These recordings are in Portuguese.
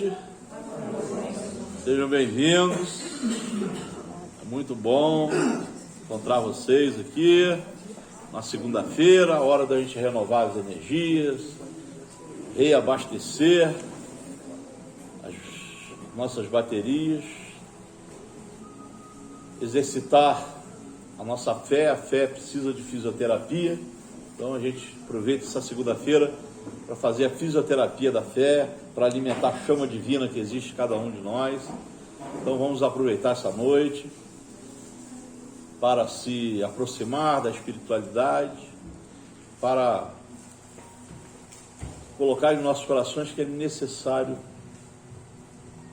noite. Sejam bem-vindos. É muito bom encontrar vocês aqui na segunda-feira, hora da gente renovar as energias, reabastecer as nossas baterias, exercitar a nossa fé. A fé precisa de fisioterapia, então a gente aproveita essa segunda-feira para fazer a fisioterapia da fé, para alimentar a chama divina que existe em cada um de nós. Então vamos aproveitar essa noite para se aproximar da espiritualidade, para colocar em nossos corações que é necessário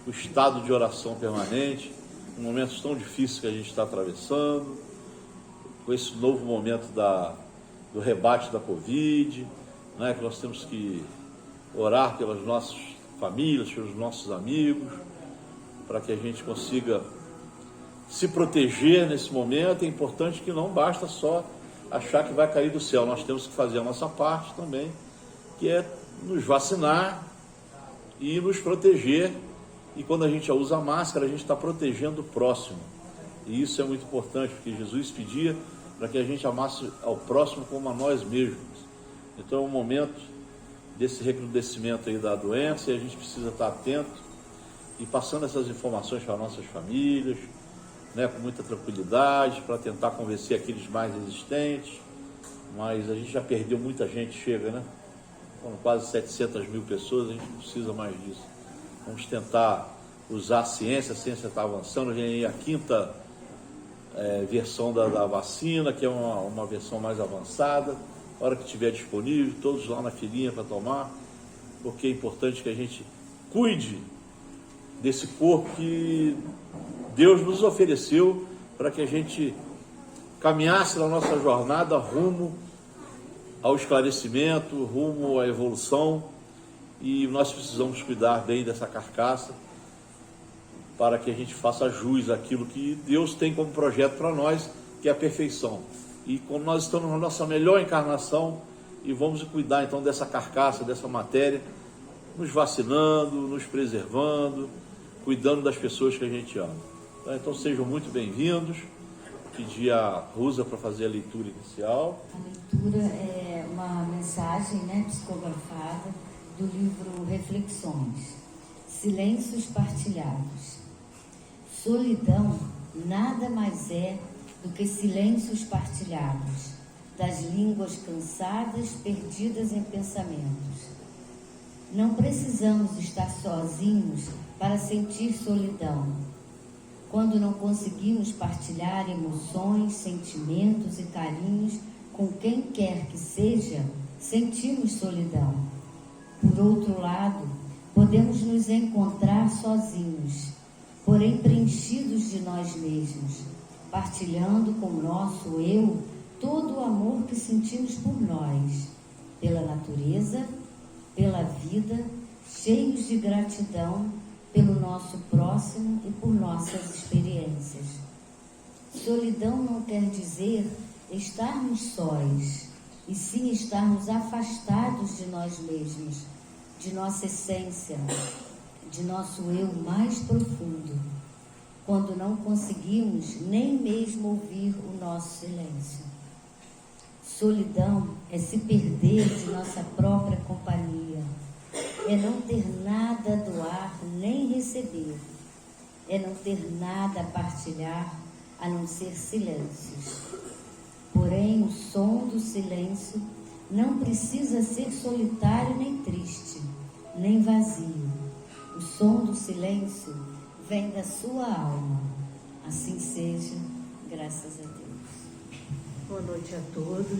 o estado de oração permanente, em momentos tão difíceis que a gente está atravessando, com esse novo momento do rebate da Covid, né, que nós temos que orar pelas nossas famílias, pelos nossos amigos, para que a gente consiga se proteger nesse momento. É importante que não basta só achar que vai cair do céu, nós temos que fazer a nossa parte também, que é nos vacinar e nos proteger. E quando a gente usa a máscara, a gente está protegendo o próximo, e isso é muito importante, porque Jesus pedia para que a gente amasse ao próximo como a nós mesmos. Então é um momento desse recrudescimento aí da doença, e a gente precisa estar atento e passando essas informações para nossas famílias, né, com muita tranquilidade, para tentar convencer aqueles mais resistentes. Mas a gente já perdeu muita gente, chega, né? São quase 700 mil pessoas, a gente não precisa mais disso. Vamos tentar usar a ciência está avançando, vem aí a quinta versão da vacina, que é uma versão mais avançada. A hora que estiver disponível, todos lá na filinha para tomar, porque é importante que a gente cuide desse corpo que Deus nos ofereceu para que a gente caminhasse na nossa jornada rumo ao esclarecimento, rumo à evolução, e nós precisamos cuidar bem dessa carcaça para que a gente faça jus àquilo que Deus tem como projeto para nós, que é a perfeição. E como nós estamos na nossa melhor encarnação, e vamos cuidar então dessa carcaça, dessa matéria, nos vacinando, nos preservando, cuidando das pessoas que a gente ama. Então sejam muito bem-vindos. Pedir a Rosa para fazer a leitura inicial. A leitura é uma mensagem, psicografada do livro Reflexões, Silêncios Partilhados. Solidão nada mais é do que silêncios partilhados, das línguas cansadas, perdidas em pensamentos. Não precisamos estar sozinhos para sentir solidão. Quando não conseguimos partilhar emoções, sentimentos e carinhos com quem quer que seja, sentimos solidão. Por outro lado, podemos nos encontrar sozinhos, porém preenchidos de nós mesmos, partilhando com o nosso eu todo o amor que sentimos por nós, pela natureza, pela vida, cheios de gratidão pelo nosso próximo e por nossas experiências. Solidão não quer dizer estarmos sós, e sim estarmos afastados de nós mesmos, de nossa essência, de nosso eu mais profundo, quando não conseguimos nem mesmo ouvir o nosso silêncio. Solidão é se perder de nossa própria companhia, é não ter nada a doar nem receber, é não ter nada a partilhar a não ser silêncios. Porém, o som do silêncio não precisa ser solitário nem triste, nem vazio. O som do silêncio vem da sua alma. Assim seja, graças a Deus. Boa noite a todos.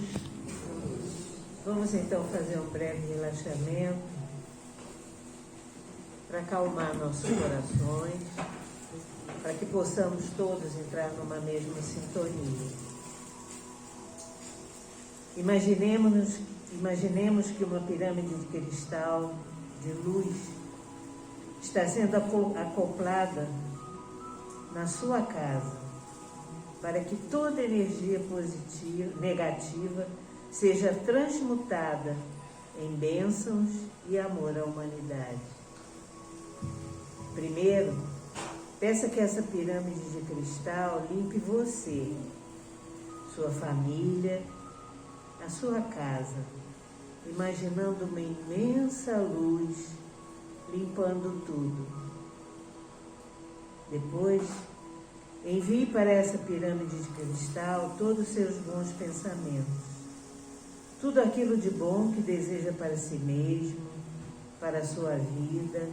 Vamos então fazer um breve relaxamento para acalmar nossos corações, para que possamos todos entrar numa mesma sintonia. Imaginemos que uma pirâmide de cristal, de luz, está sendo acoplada na sua casa, para que toda energia positiva, negativa, seja transmutada em bênçãos e amor à humanidade. primeiro, peça que essa pirâmide de cristal limpe você, sua família, a sua casa, imaginando uma imensa luz limpando tudo. Depois, envie para essa pirâmide de cristal todos os seus bons pensamentos, tudo aquilo de bom que deseja para si mesmo, para a sua vida,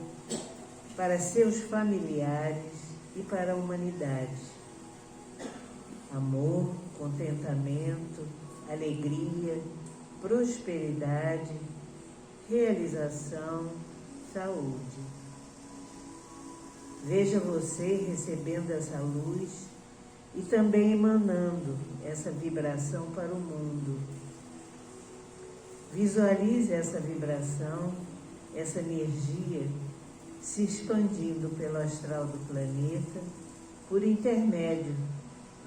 para seus familiares e para a humanidade. Amor, contentamento, alegria, prosperidade, realização, saúde. Veja você recebendo essa luz e também emanando essa vibração para o mundo. Visualize essa vibração, essa energia se expandindo pelo astral do planeta por intermédio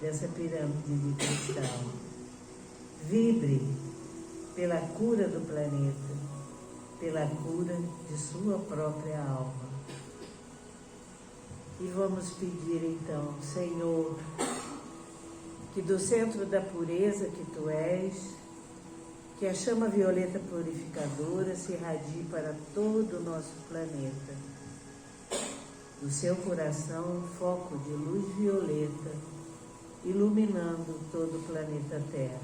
dessa pirâmide de cristal. Vibre pela cura do planeta, pela cura de sua própria alma. E vamos pedir então, Senhor, que do centro da pureza que Tu és, que a chama violeta purificadora se irradie para todo o nosso planeta. Do seu coração, um foco de luz violeta, iluminando todo o planeta Terra.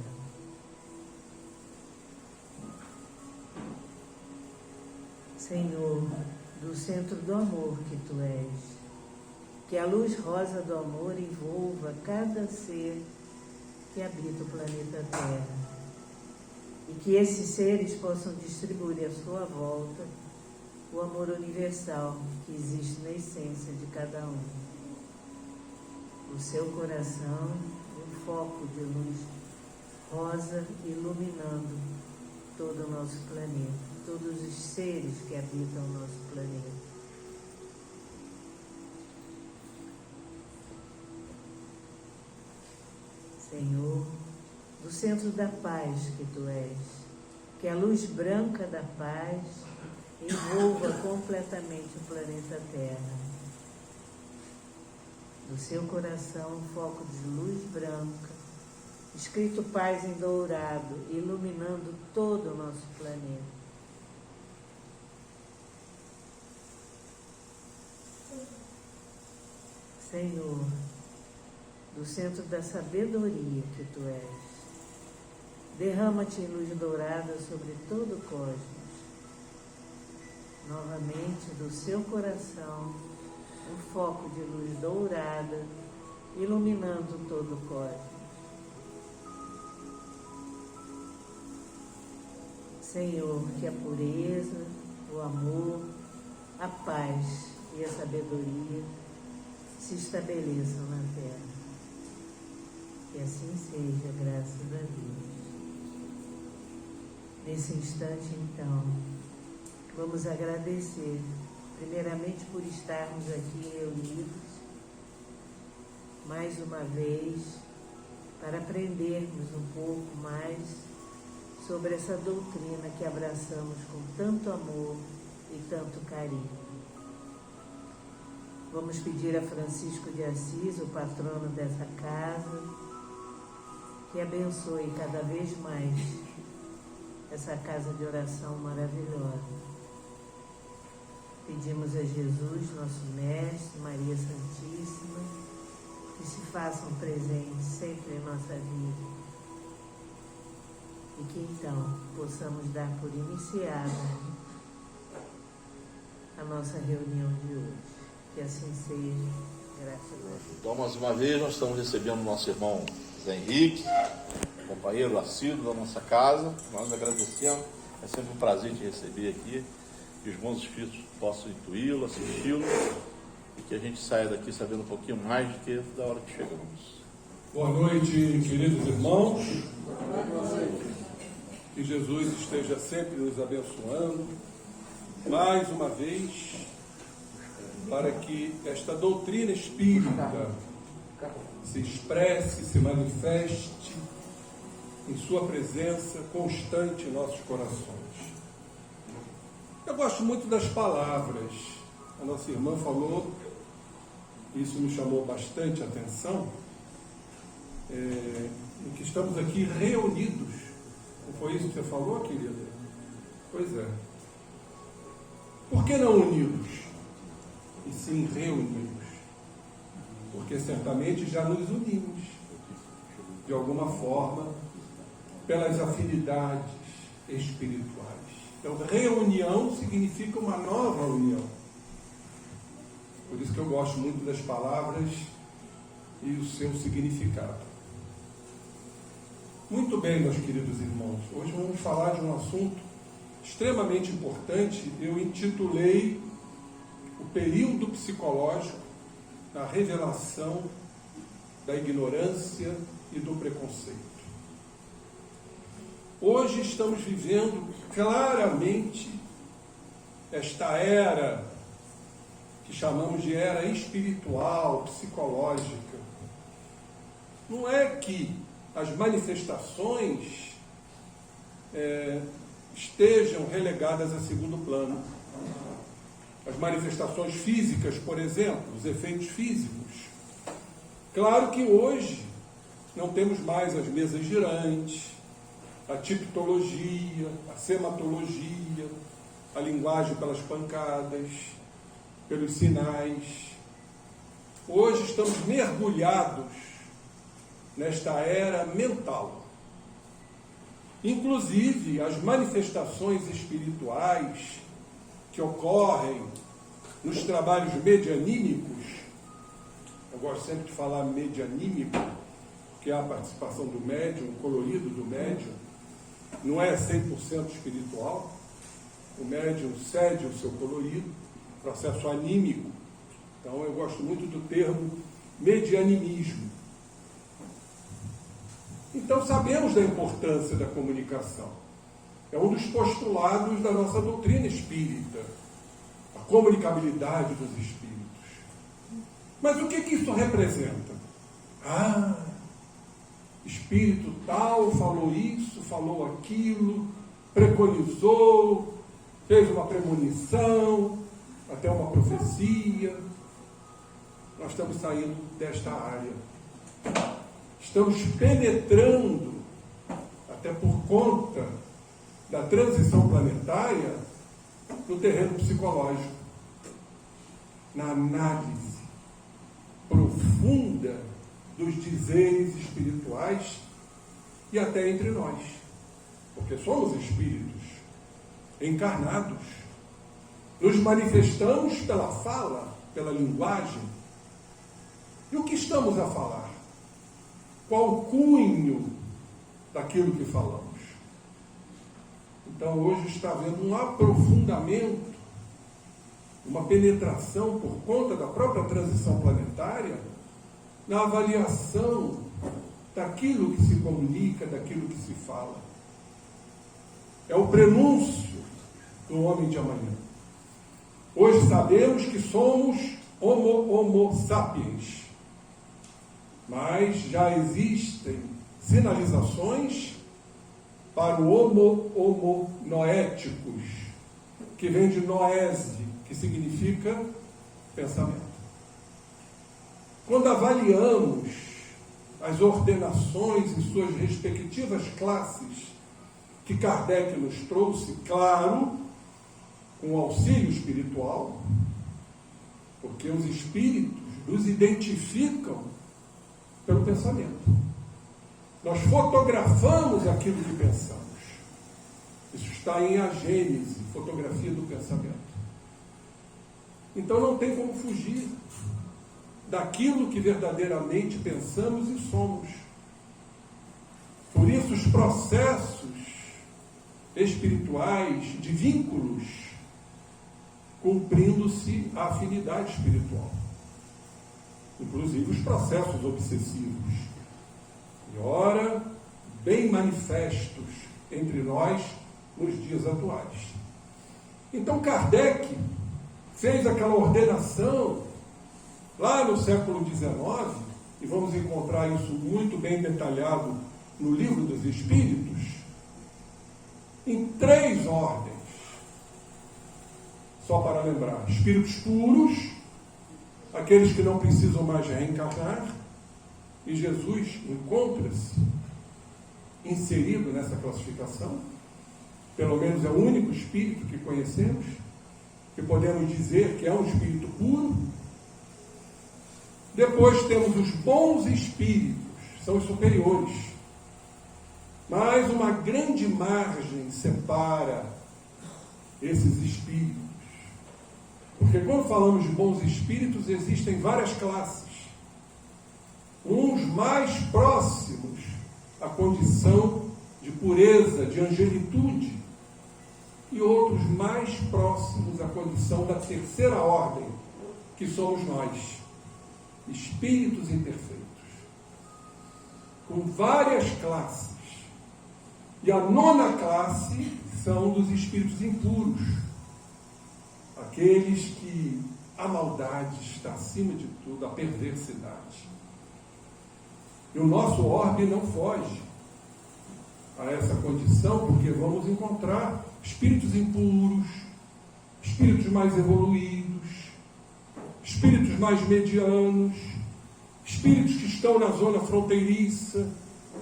Senhor, do centro do amor que Tu és, que a luz rosa do amor envolva cada ser que habita o planeta Terra e que esses seres possam distribuir à sua volta o amor universal que existe na essência de cada um. O seu coração, um foco de luz rosa iluminando todo o nosso planeta, todos os seres que habitam o nosso planeta. Senhor, do centro da paz que Tu és, que a luz branca da paz envolva completamente o planeta Terra. Do seu coração, um foco de luz branca, escrito paz em dourado, iluminando todo o nosso planeta. Senhor, do centro da sabedoria que Tu és, derrama-te em luz dourada sobre todo o cosmos. Novamente, do seu coração, um foco de luz dourada, iluminando todo o cosmos. Senhor, que a pureza, o amor, a paz e a sabedoria se estabeleçam na Terra. Que assim seja, graças a Deus. Nesse instante, então, vamos agradecer, primeiramente por estarmos aqui reunidos, mais uma vez, para aprendermos um pouco mais sobre essa doutrina que abraçamos com tanto amor e tanto carinho. Vamos pedir a Francisco de Assis, o patrono dessa casa, que abençoe cada vez mais essa casa de oração maravilhosa. Pedimos a Jesus, nosso Mestre, Maria Santíssima, que se façam presentes sempre em nossa vida e que então possamos dar por iniciada a nossa reunião de hoje. Que assim seja, graças a Deus. Então, mais uma vez, nós estamos recebendo o nosso irmão Zé Henrique, companheiro assíduo da nossa casa. Nós agradecemos, é sempre um prazer te receber aqui, que os bons espíritos possam intuí-lo, assisti-lo, e que a gente saia daqui sabendo um pouquinho mais do que da hora que chegamos. Boa noite, queridos irmãos. Que Jesus esteja sempre nos abençoando, mais uma vez, para que esta doutrina espírita se expresse, se manifeste em sua presença constante em nossos corações. Eu gosto muito das palavras a nossa irmã falou, isso me chamou bastante a atenção, em que estamos aqui reunidos. Não foi isso que você falou, querida? Pois é. Por que não unidos? E sim reunidos. Porque certamente já nos unimos, de alguma forma, pelas afinidades espirituais. Então, reunião significa uma nova união. Por isso que eu gosto muito das palavras e o seu significado. Muito bem, meus queridos irmãos. Hoje vamos falar de um assunto extremamente importante. Eu intitulei o período psicológico na revelação da ignorância e do preconceito. Hoje estamos vivendo claramente esta era que chamamos de era espiritual, psicológica. Não é que as manifestações estejam relegadas a segundo plano. As manifestações físicas, por exemplo, os efeitos físicos. Claro que hoje não temos mais as mesas girantes, a tipologia, a sematologia, a linguagem pelas pancadas, pelos sinais. Hoje estamos mergulhados nesta era mental. Inclusive, as manifestações espirituais que ocorrem nos trabalhos medianímicos, eu gosto sempre de falar medianímico, que é a participação do médium, o colorido do médium, não é 100% espiritual. O médium cede o seu colorido, processo anímico. Então eu gosto muito do termo medianimismo. Então sabemos da importância da comunicação. É um dos postulados da nossa doutrina espírita, a comunicabilidade dos espíritos. Mas o que isso representa? Espírito tal falou isso, falou aquilo, preconizou, fez uma premonição, até uma profecia. Nós estamos saindo desta área. Estamos penetrando, até por conta da transição planetária, no terreno psicológico, na análise profunda dos dizeres espirituais e até entre nós, porque somos espíritos encarnados, nos manifestamos pela fala, pela linguagem. E o que estamos a falar? Qual o cunho daquilo que falamos? Então hoje está havendo um aprofundamento, uma penetração por conta da própria transição planetária, na avaliação daquilo que se comunica, daquilo que se fala. É o prenúncio do homem de amanhã. Hoje sabemos que somos homo sapiens, mas já existem sinalizações para o homo noéticos, que vem de noese, que significa pensamento. Quando avaliamos as ordenações em suas respectivas classes que Kardec nos trouxe, claro, com auxílio espiritual, porque os espíritos nos identificam pelo pensamento. Nós fotografamos aquilo que pensamos. Isso está em A Gênese, fotografia do pensamento. Então não tem como fugir daquilo que verdadeiramente pensamos e somos. Por isso os processos espirituais de vínculos, cumprindo-se a afinidade espiritual. Inclusive os processos obsessivos. E ora, bem manifestos entre nós nos dias atuais. Então Kardec fez aquela ordenação lá no século XIX, e vamos encontrar isso muito bem detalhado no Livro dos Espíritos, em 3 ordens. só para lembrar, espíritos puros, aqueles que não precisam mais reencarnar, e Jesus encontra-se inserido nessa classificação, pelo menos é o único espírito que conhecemos, que podemos dizer que é um espírito puro. Depois temos os bons espíritos, são os superiores. Mas uma grande margem separa esses espíritos. Porque quando falamos de bons espíritos, existem várias classes. Uns mais próximos à condição de pureza, de angelitude, e outros mais próximos à condição da terceira ordem, que somos nós, espíritos imperfeitos, com várias classes. E a nona classe são dos espíritos impuros, aqueles que a maldade está acima de tudo, a perversidade. E o nosso orbe não foge a essa condição, porque vamos encontrar espíritos impuros, espíritos mais evoluídos, espíritos mais medianos, espíritos que estão na zona fronteiriça,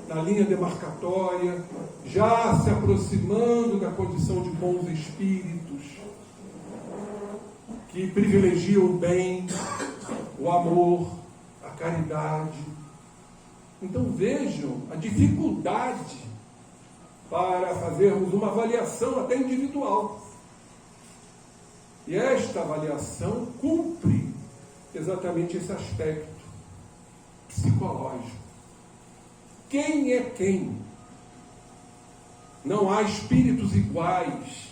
na linha demarcatória, já se aproximando da condição de bons espíritos, que privilegiam o bem, o amor, a caridade. Então vejam a dificuldade para fazermos uma avaliação até individual. E esta avaliação cumpre exatamente esse aspecto psicológico. Quem é quem? Não há espíritos iguais,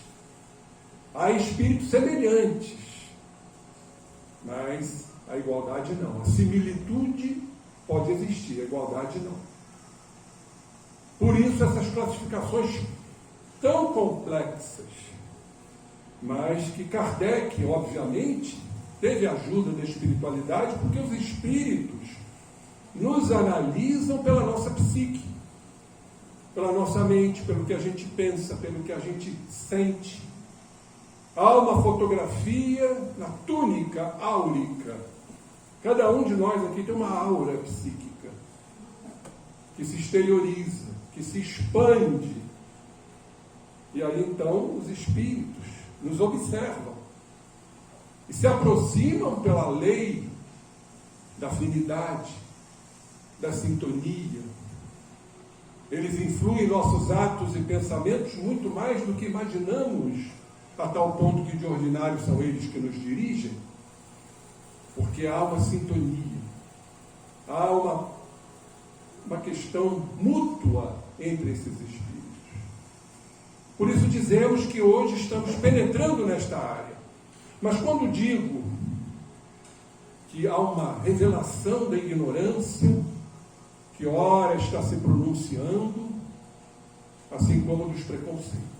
há espíritos semelhantes, mas a igualdade não. A similitude pode existir, a igualdade não. Por isso essas classificações tão complexas, mas que Kardec, obviamente, teve a ajuda da espiritualidade, porque os espíritos nos analisam pela nossa psique, pela nossa mente, pelo que a gente pensa, pelo que a gente sente. Há uma fotografia na túnica áurica. Cada um de nós aqui tem uma aura psíquica que se exterioriza, que se expande. E aí então os espíritos nos observam e se aproximam pela lei da afinidade, da sintonia. Eles influem em nossos atos e pensamentos muito mais do que imaginamos, a tal ponto que de ordinário são eles que nos dirigem, porque há uma sintonia, há uma questão mútua entre esses espíritos. Por isso dizemos que hoje estamos penetrando nesta área. Mas quando digo que há uma revelação da ignorância, que ora está se pronunciando, assim como dos preconceitos,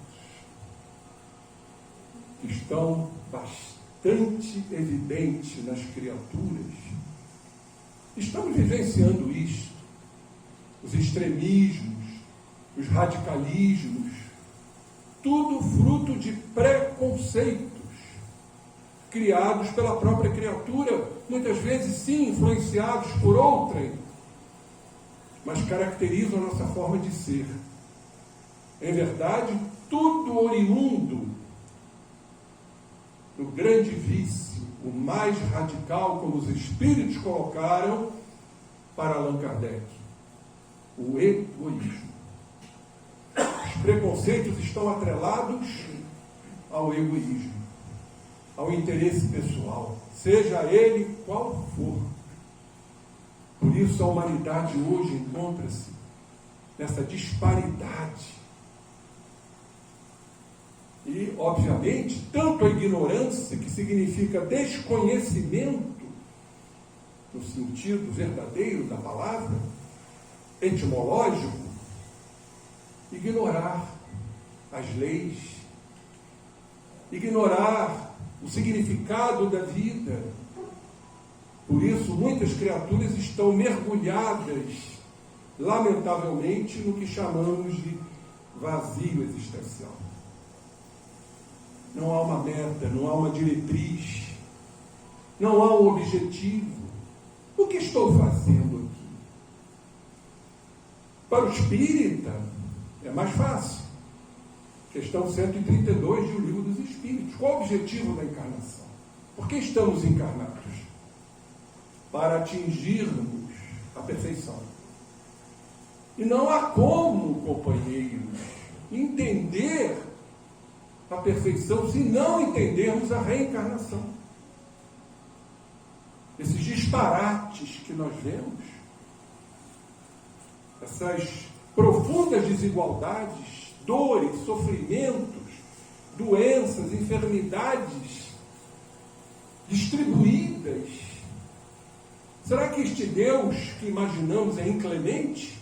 que estão bastante evidentes nas criaturas, estamos vivenciando isto, os extremismos, os radicalismos, tudo fruto de preconceitos criados pela própria criatura, muitas vezes sim influenciados por outrem, mas caracterizam a nossa forma de ser. Em verdade, tudo oriundo do grande vício, o mais radical, como os espíritos colocaram para Allan Kardec, o egoísmo. Os preconceitos estão atrelados ao egoísmo, ao interesse pessoal, seja ele qual for. Por isso a humanidade hoje encontra-se nessa disparidade. E, obviamente, tanto a ignorância, que significa desconhecimento, no sentido verdadeiro da palavra, etimológico, ignorar as leis, ignorar o significado da vida. Por isso, muitas criaturas estão mergulhadas, lamentavelmente, no que chamamos de vazio existencial. não há uma meta, não há uma diretriz, não há um objetivo. O que estou fazendo aqui? Para o espírita, é mais fácil. Questão 132 de O Livro dos Espíritos. Qual o objetivo da encarnação? Por que estamos encarnados? Para atingirmos a perfeição. E não há como, companheiros, entender a perfeição se não entendermos a reencarnação. Esses disparates que nós vemos, essas profundas desigualdades, dores, sofrimentos, doenças, enfermidades distribuídas. Será que este Deus que imaginamos é inclemente?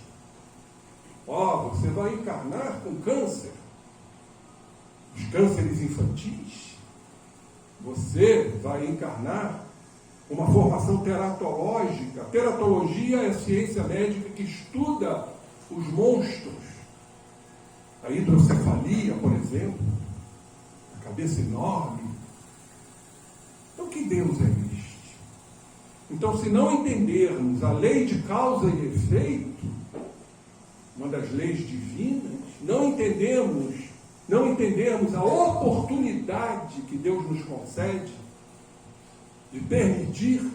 Você vai encarnar com câncer, os cânceres infantis. Você vai encarnar uma formação teratológica. A teratologia é a ciência médica que estuda os monstros. A hidrocefalia, por exemplo, a cabeça enorme. Então, que Deus é este? Então, se não entendermos a lei de causa e efeito, uma das leis divinas, não entendemos a oportunidade que Deus nos concede de permitir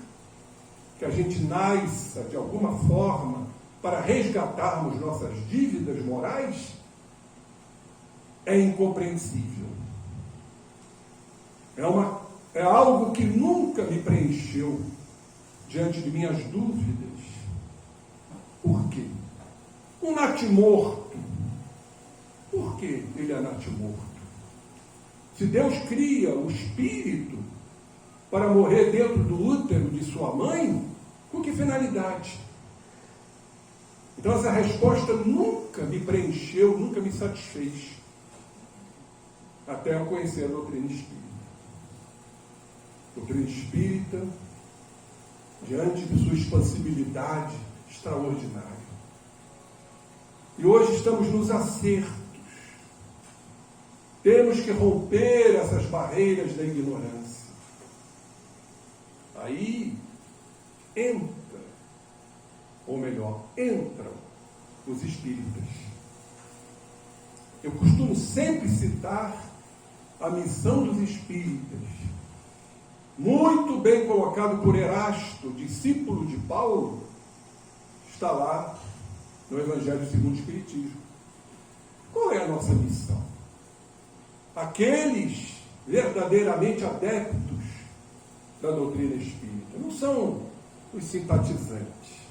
que a gente nasça de alguma forma para resgatarmos nossas dívidas morais, é incompreensível. É algo que nunca me preencheu diante de minhas dúvidas. Por quê? Um natimorto. Por que ele é natimorto? Se Deus cria o espírito para morrer dentro do útero de sua mãe, com que finalidade? Então essa resposta nunca me preencheu, nunca me satisfez, até eu conhecer a doutrina espírita. Doutrina espírita, diante de sua expansibilidade extraordinária. E hoje estamos nos acertos. Temos que romper essas barreiras da ignorância. Aí entram os espíritas. Eu costumo sempre citar a missão dos espíritas, muito bem colocado por Erasto, discípulo de Paulo, está lá no Evangelho segundo o Espiritismo. Qual é a nossa missão? Aqueles verdadeiramente adeptos da doutrina espírita não são os simpatizantes,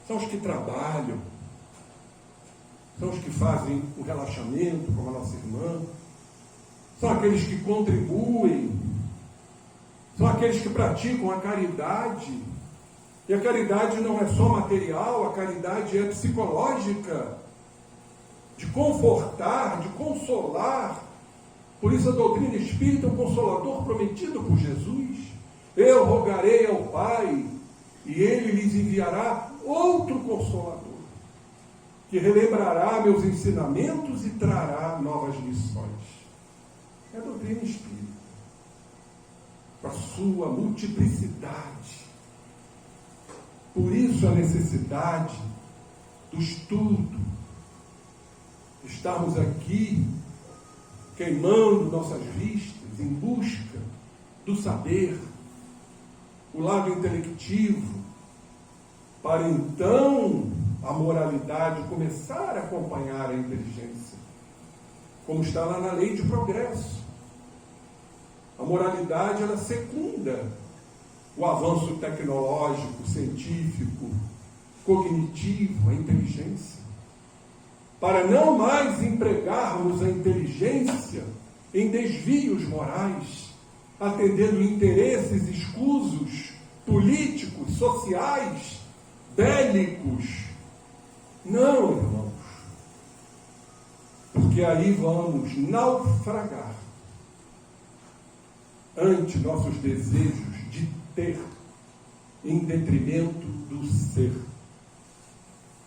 são os que trabalham, são os que fazem o relaxamento, como a nossa irmã, são aqueles que contribuem, são aqueles que praticam a caridade. E a caridade não é só material, a caridade é psicológica, de confortar, de consolar. Por isso a doutrina espírita é um consolador prometido por Jesus. Eu rogarei ao Pai, e Ele lhes enviará outro consolador, que relembrará meus ensinamentos e trará novas lições. É a doutrina espírita, com a sua multiplicidade. Por isso a necessidade do estudo, estarmos aqui queimando nossas vistas em busca do saber, o lado intelectivo, para então a moralidade começar a acompanhar a inteligência, como está lá na lei de progresso. A moralidade, ela secunda o avanço tecnológico, científico, cognitivo, a inteligência, para não mais empregarmos a inteligência em desvios morais, atendendo interesses escusos, políticos, sociais, bélicos. Não, irmãos, porque aí vamos naufragar ante nossos desejos de ter, em detrimento do ser.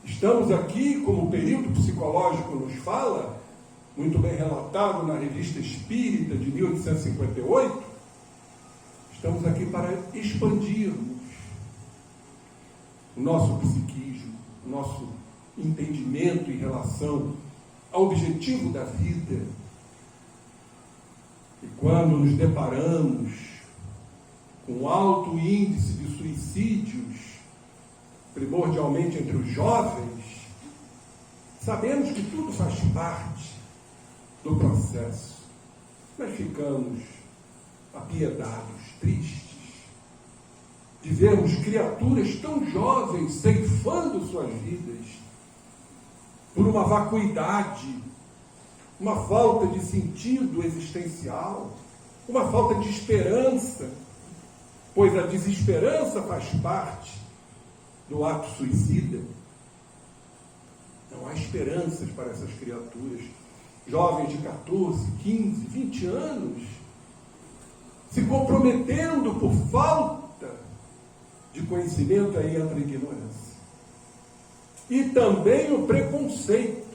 Estamos aqui, como o período psicológico nos fala, muito bem relatado na Revista Espírita de 1858, estamos aqui para expandirmos o nosso psiquismo, o nosso entendimento em relação ao objetivo da vida. E quando nos deparamos com alto índice de suicídios, primordialmente entre os jovens, sabemos que tudo faz parte do processo, mas ficamos apiedados, tristes, de vermos criaturas tão jovens ceifando suas vidas por uma vacuidade, uma falta de sentido existencial, uma falta de esperança, pois a desesperança faz parte do ato suicida. Não há esperanças para essas criaturas, jovens de 14, 15, 20 anos, se comprometendo por falta de conhecimento. Aí entra a ignorância. E também o preconceito,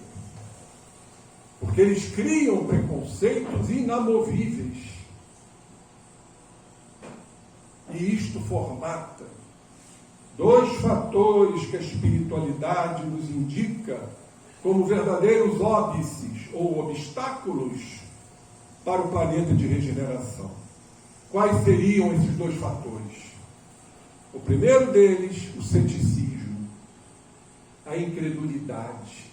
porque eles criam preconceitos inamovíveis. E isto formata dois fatores que a espiritualidade nos indica como verdadeiros óbices ou obstáculos para o planeta de regeneração. Quais seriam esses dois fatores? O primeiro deles, o ceticismo, a incredulidade,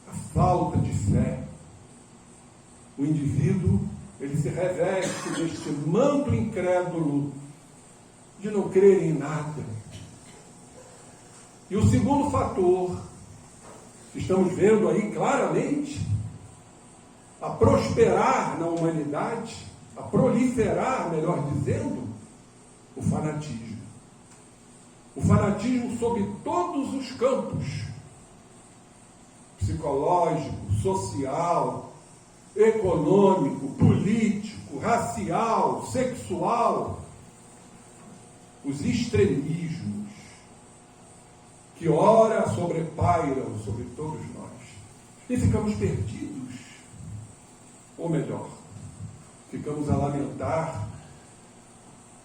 a falta de fé. O indivíduo, ele se reveste deste manto incrédulo de não crer em nada. E o segundo fator, que estamos vendo aí claramente, a prosperar na humanidade, a proliferar, melhor dizendo, o fanatismo. O fanatismo sob todos os campos, psicológico, social, econômico, político, racial, sexual, os extremismos que ora sobrepairam sobre todos nós. E ficamos perdidos, ou melhor, ficamos a lamentar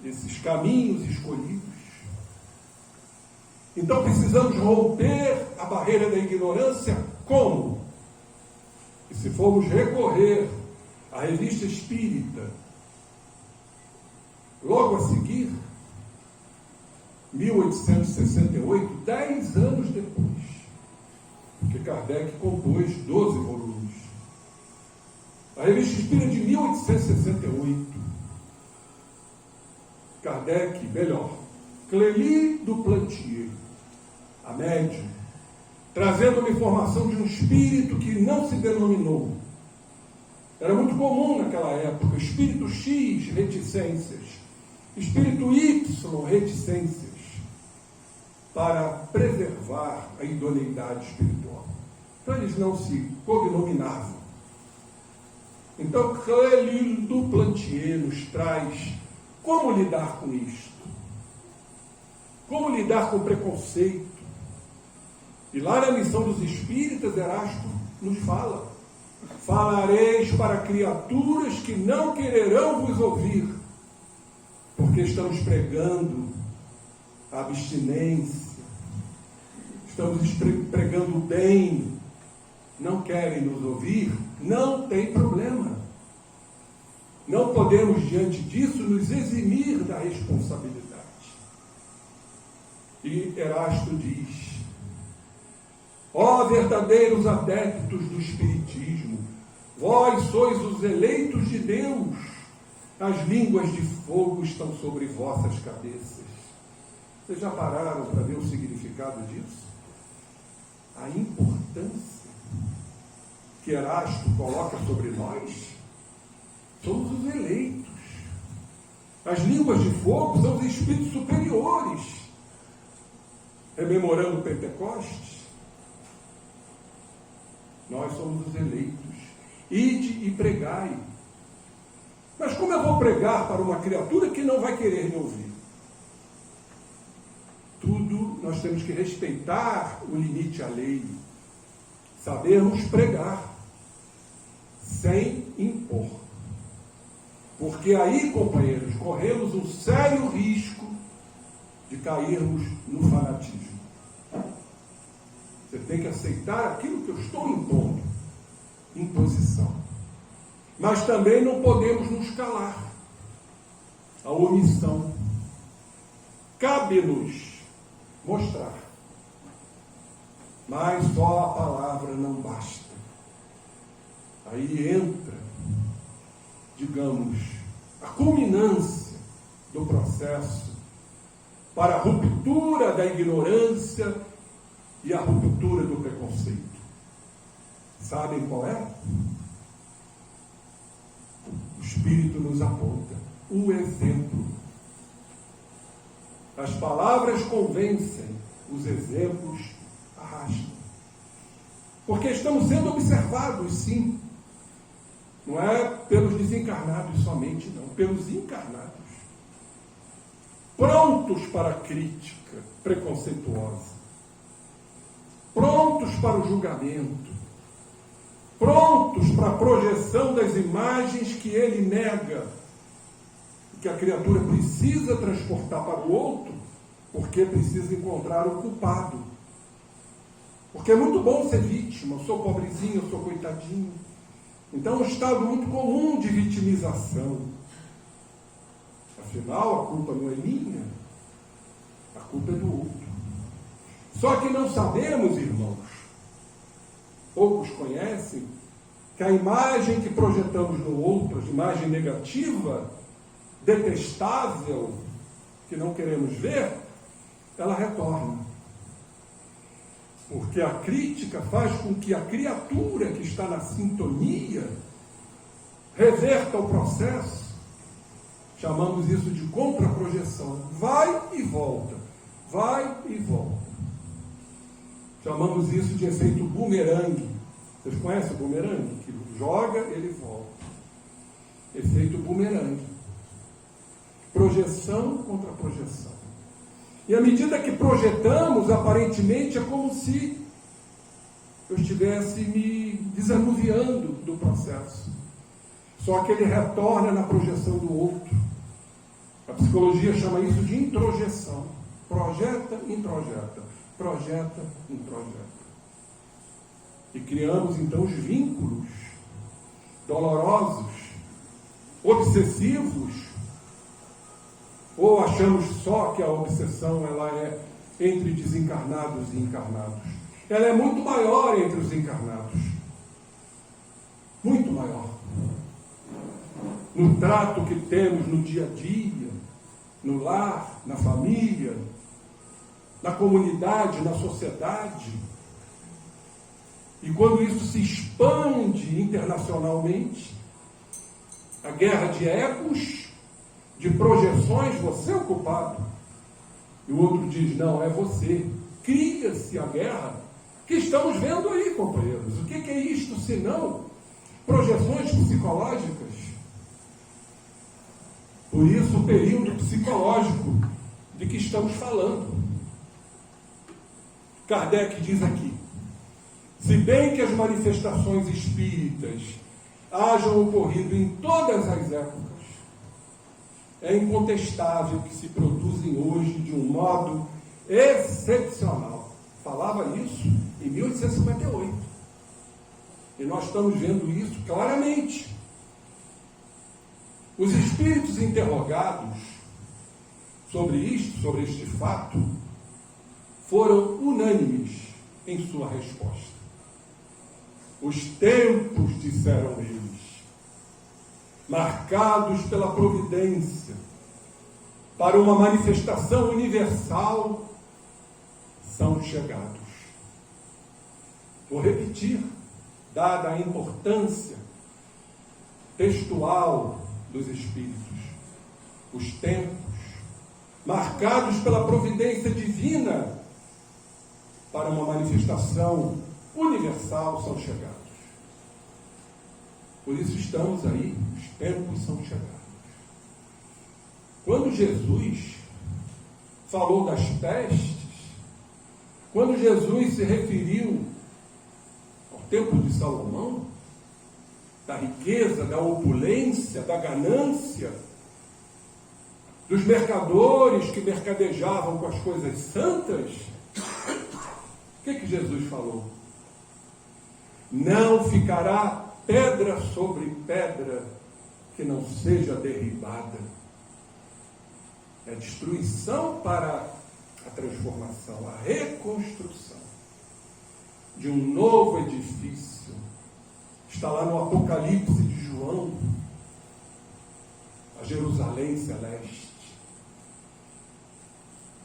esses caminhos escolhidos. Então precisamos romper a barreira da ignorância. Como? E se formos recorrer à Revista Espírita, logo a seguir, 1868, 10 anos depois, porque Kardec compôs 12 volumes. A Revista Espírita de 1868, Kardec, melhor, Clélie du Plantier, a médium, trazendo uma informação de um espírito que não se denominou. Era muito comum naquela época, espírito X, reticências, espírito Y, reticências, para preservar a idoneidade espiritual. Então eles não se cognominavam. Então Clélie du Plantier nos traz como lidar com isto, como lidar com o preconceito. E lá na Missão dos Espíritas, Erasto nos fala: falareis para criaturas que não quererão vos ouvir, porque estamos pregando a abstinência, estamos pregando o bem, não querem nos ouvir, não tem problema. Não podemos, diante disso, nos eximir da responsabilidade. E Erasto diz: ó verdadeiros adeptos do Espiritismo, vós sois os eleitos de Deus, as línguas de fogo estão sobre vossas cabeças. Vocês já pararam para ver o significado disso? A importância que Erasto coloca sobre nós. Somos os eleitos. As línguas de fogo são os espíritos superiores. Rememorando Pentecostes, nós somos os eleitos. Ide e pregai. Mas como eu vou pregar para uma criatura que não vai querer me ouvir? Tudo nós temos que respeitar o limite alheio, sabermos pregar. sem impor. Porque aí, companheiros, corremos um sério risco de cairmos no fanatismo. Você tem que aceitar aquilo que eu estou impondo, imposição. Mas também não podemos nos calar. A omissão. Cabe-nos mostrar. Mas só a palavra não basta. Aí entra, digamos, a culminância do processo para a ruptura da ignorância e a ruptura do preconceito. Sabem qual é? O Espírito nos aponta o exemplo. As palavras convencem, os exemplos arrastam. Porque estamos sendo observados, sim. Não é pelos desencarnados somente, não. Pelos encarnados. Prontos para a crítica preconceituosa. Prontos para o julgamento. Prontos para a projeção das imagens que ele nega. Que a criatura precisa transportar para o outro, porque precisa encontrar o culpado. Porque é muito bom ser vítima, eu sou pobrezinho, eu sou coitadinho. Então é um estado muito comum de vitimização. Afinal, a culpa não é minha, a culpa é do outro. Só que não sabemos, irmãos, poucos conhecem, que a imagem que projetamos no outro, a imagem negativa, detestável, que não queremos ver, ela retorna. Porque a crítica faz com que a criatura que está na sintonia reverta o processo. Chamamos isso de contraprojeção. Vai e volta. Vai e volta. Chamamos isso de efeito bumerangue. Vocês conhecem o bumerangue? Que joga, ele volta. Efeito bumerangue. Projeção contra projeção. E à medida que projetamos, aparentemente é como se eu estivesse me desanuviando do processo. Só que ele retorna na projeção do outro. A psicologia chama isso de introjeção. Projeta, introjeta. Projeta, introjeta. E criamos então os vínculos dolorosos, obsessivos. Ou achamos só que a obsessão ela é entre desencarnados e encarnados. Ela é muito maior entre os encarnados. Muito maior. No trato que temos no dia a dia, no lar, na família, na comunidade, na sociedade. E quando isso se expande internacionalmente, a guerra de egos, de projeções, você é o culpado. E o outro diz, não, é você. Cria-se a guerra que estamos vendo aí, companheiros. O que é isto, senão projeções psicológicas? Por isso, o período psicológico de que estamos falando. Kardec diz aqui, se bem que as manifestações espíritas hajam ocorrido em todas as épocas, é incontestável que se produzem hoje de um modo excepcional. Falava isso em 1858. E nós estamos vendo isso claramente. Os espíritos interrogados sobre isto, sobre este fato, foram unânimes em sua resposta. Os tempos, disseram eles, marcados pela providência, para uma manifestação universal, são chegados. Vou repetir, dada a importância textual dos Espíritos, os tempos, marcados pela providência divina, para uma manifestação universal, são chegados. Por isso estamos aí, os tempos são chegados. Quando Jesus falou das pestes, quando Jesus se referiu ao templo de Salomão, da riqueza, da opulência, da ganância, dos mercadores que mercadejavam com as coisas santas, o que Jesus falou? Não ficará pedra sobre pedra que não seja derribada. É destruição para a transformação, a reconstrução de um novo edifício. Está lá no Apocalipse de João, a Jerusalém celeste,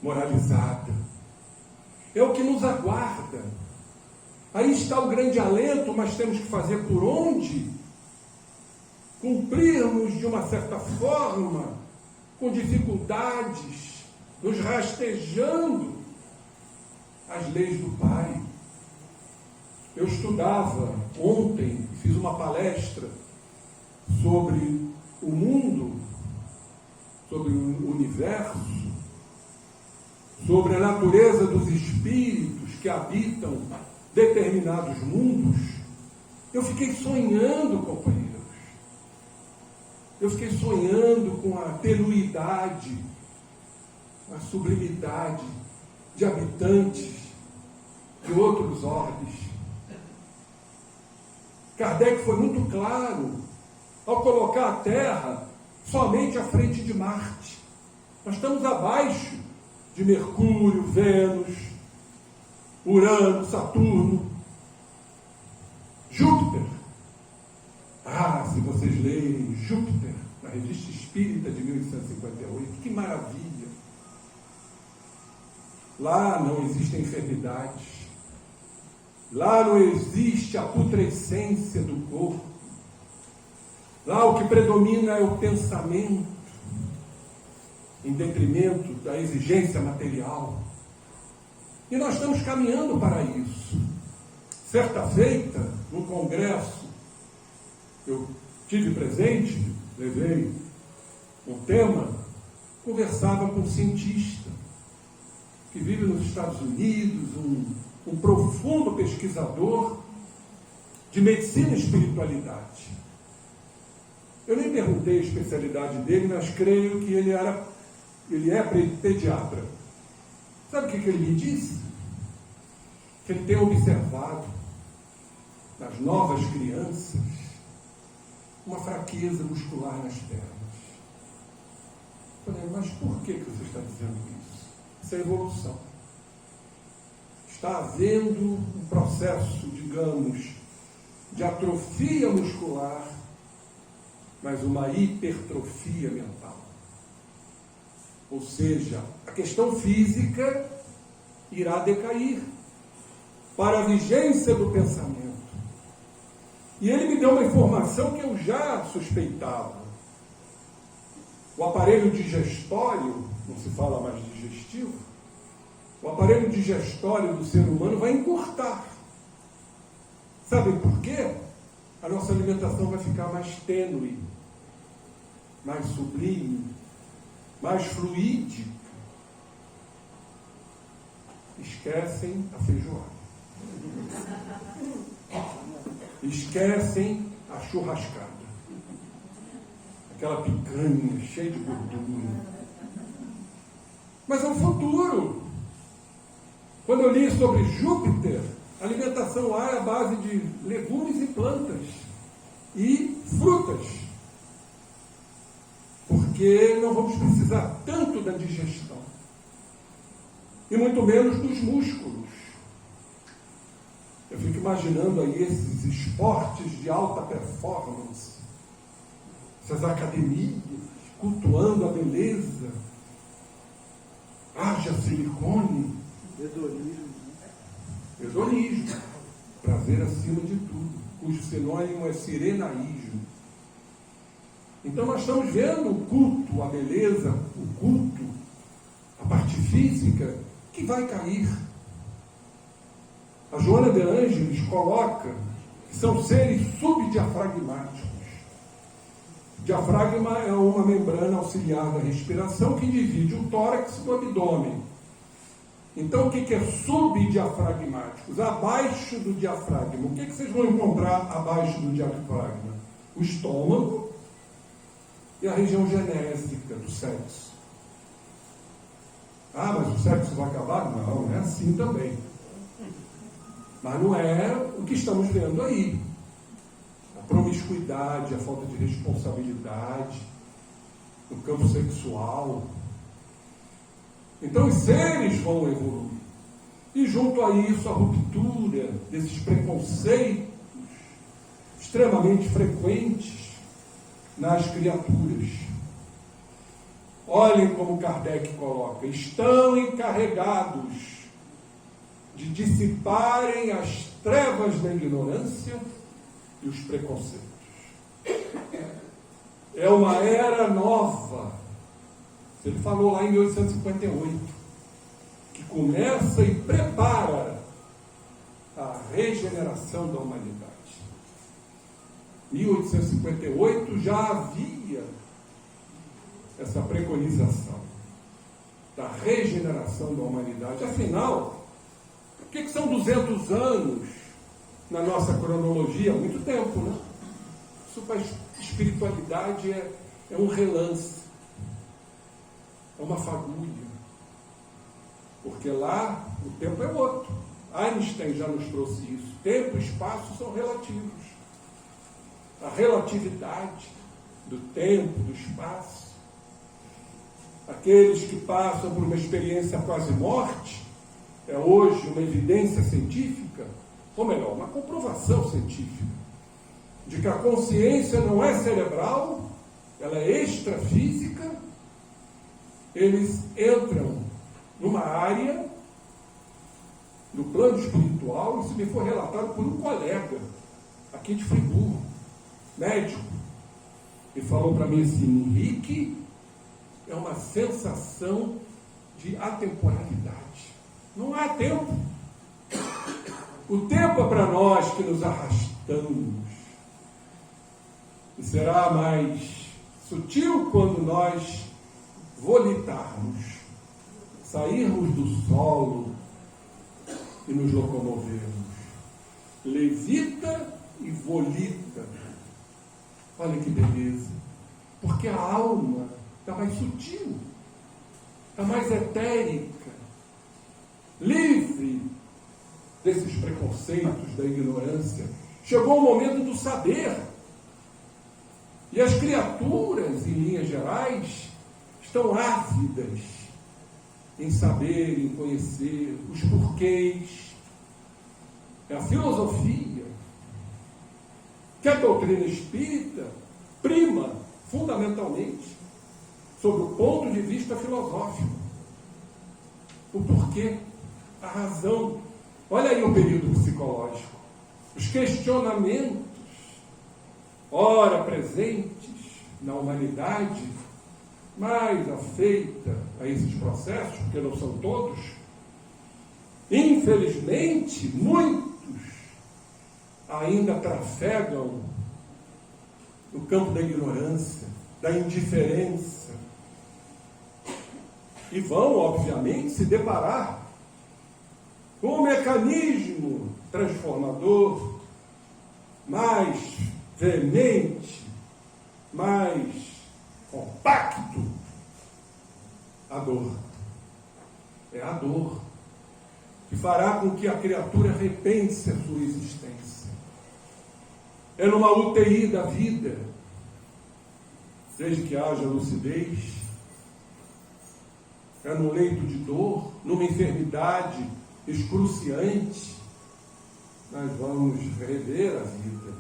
moralizada. É o que nos aguarda. Aí está o grande alento, mas temos que fazer por onde? Cumprirmos de uma certa forma, com dificuldades, nos rastejando as leis do Pai. Eu estudava ontem, fiz uma palestra sobre o mundo, sobre o universo, sobre a natureza dos espíritos que habitam determinados mundos. Eu fiquei sonhando, companheiros. Eu fiquei sonhando com a tenuidade, a sublimidade de habitantes de outros orbes. Kardec foi muito claro ao colocar a Terra somente à frente de Marte. Nós estamos abaixo de Mercúrio, Vênus, Urano, Saturno, Júpiter. Ah, se vocês lerem Júpiter, na Revista Espírita de 1858, que maravilha! Lá não existem enfermidades. Lá não existe a putrescência do corpo. Lá o que predomina é o pensamento, em detrimento da exigência material. E nós estamos caminhando para isso. Certa feita, num congresso, eu tive presente, levei um tema, conversava com um cientista que vive nos Estados Unidos, um profundo pesquisador de medicina e espiritualidade. Eu nem perguntei a especialidade dele, mas creio que ele é pediatra. Sabe o que ele me disse? Que ele tem observado nas novas crianças uma fraqueza muscular nas pernas. Eu falei, mas por que você está dizendo isso? Isso é evolução. Está havendo um processo, digamos, de atrofia muscular, mas uma hipertrofia mental. Ou seja, a questão física irá decair para a vigência do pensamento. E ele me deu uma informação que eu já suspeitava. O aparelho digestório, não se fala mais digestivo, o aparelho digestório do ser humano vai encurtar. Sabem por quê? A nossa alimentação vai ficar mais tênue, mais sublime, mais fluídica. Esquecem a feijoada. Esquecem a churrascada. Aquela picanha cheia de gordura. Mas é o futuro. Quando eu li sobre Júpiter, a alimentação lá é a base de legumes e plantas e frutas. Porque não vamos precisar tanto da digestão. E muito menos dos músculos. Eu fico imaginando aí esses esportes de alta performance, essas academias, cultuando a beleza. Haja silicone. Hedonismo. Prazer acima de tudo, cujo sinônimo é sirenaísmo. Então nós estamos vendo o culto, a beleza, o culto, a parte física, que vai cair. A Joana de Ângeles coloca que são seres subdiafragmáticos. Diafragma é uma membrana auxiliar da respiração que divide o tórax do abdômen. Então, o que é subdiafragmáticos? Abaixo do diafragma. O que vocês vão encontrar abaixo do diafragma? o estômago e a região genésica do sexo. Ah, mas o sexo vai acabar? Não, não é assim também. Mas não é o que estamos vendo aí. A promiscuidade, a falta de responsabilidade no campo sexual. Então os seres vão evoluir. E junto a isso, a ruptura desses preconceitos extremamente frequentes nas criaturas. Olhem como Kardec coloca: estão encarregados de dissiparem as trevas da ignorância e os preconceitos. É uma era nova. Ele falou lá em 1858, que começa e prepara a regeneração da humanidade. 1858 já havia essa preconização da regeneração da humanidade. Afinal, o que são 200 anos na nossa cronologia? Muito tempo, né? Isso para a espiritualidade é um relance, é uma fagulha. Porque lá o tempo é outro. Einstein já nos trouxe isso. Tempo e espaço são relativos. A relatividade do tempo, do espaço. Aqueles que passam por uma experiência quase morte, é hoje uma evidência científica, ou melhor, uma comprovação científica, de que a consciência não é cerebral, ela é extrafísica. Eles entram numa área do plano espiritual, isso me foi relatado por um colega aqui de Friburgo, médico, e falou para mim assim: Henrique, é uma sensação de atemporalidade. Não há tempo. O tempo é para nós que nos arrastamos. E será mais sutil quando nós volitarmos, sairmos do solo e nos locomovermos. Levita e volita. Olha que beleza. Porque a alma está mais sutil, está mais etérica, livre desses preconceitos da ignorância. Chegou o momento do saber. E as criaturas, em linhas gerais, estão ávidas em saber, em conhecer os porquês. É a filosofia, que a doutrina espírita prima fundamentalmente sobre o ponto de vista filosófico. O porquê, a razão. Olha aí o período psicológico. Os questionamentos, ora presentes na humanidade, mais afeita a esses processos, porque não são todos, infelizmente, muitos ainda trafegam no campo da ignorância, da indiferença, e vão, obviamente, se deparar com um mecanismo transformador mais veemente, mais compacto: a dor. É a dor que fará com que a criatura repense a sua existência. É numa UTI da vida, desde que haja lucidez, é num leito de dor, numa enfermidade excruciante, nós vamos rever a vida,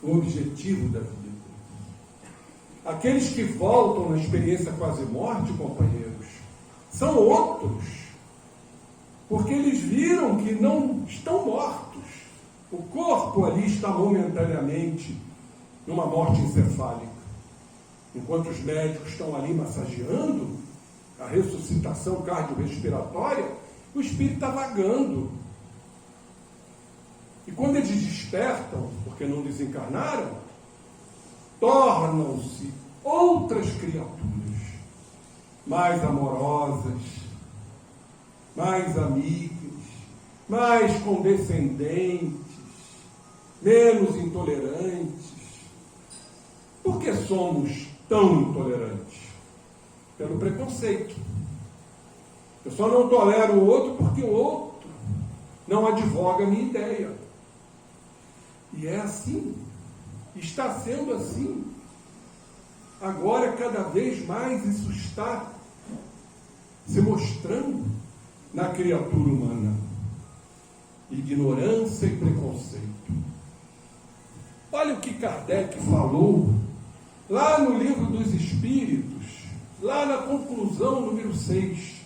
o objetivo da vida. Aqueles que voltam na experiência quase morte, companheiros, são outros, porque eles viram que não estão mortos. O corpo ali está momentaneamente numa morte encefálica. Enquanto os médicos estão ali massageando a ressuscitação cardiorrespiratória, o espírito está vagando. E quando eles despertam, porque não desencarnaram, tornam-se outras criaturas, mais amorosas, mais amigas, mais condescendentes, menos intolerantes, que somos tão intolerantes? Pelo preconceito. Eu só não tolero o outro porque o outro não advoga a minha ideia. E é assim. Está sendo assim. Agora, cada vez mais, isso está se mostrando na criatura humana. Ignorância e preconceito. Olha o que Kardec falou lá no Livro dos Espíritos, lá na conclusão número 6,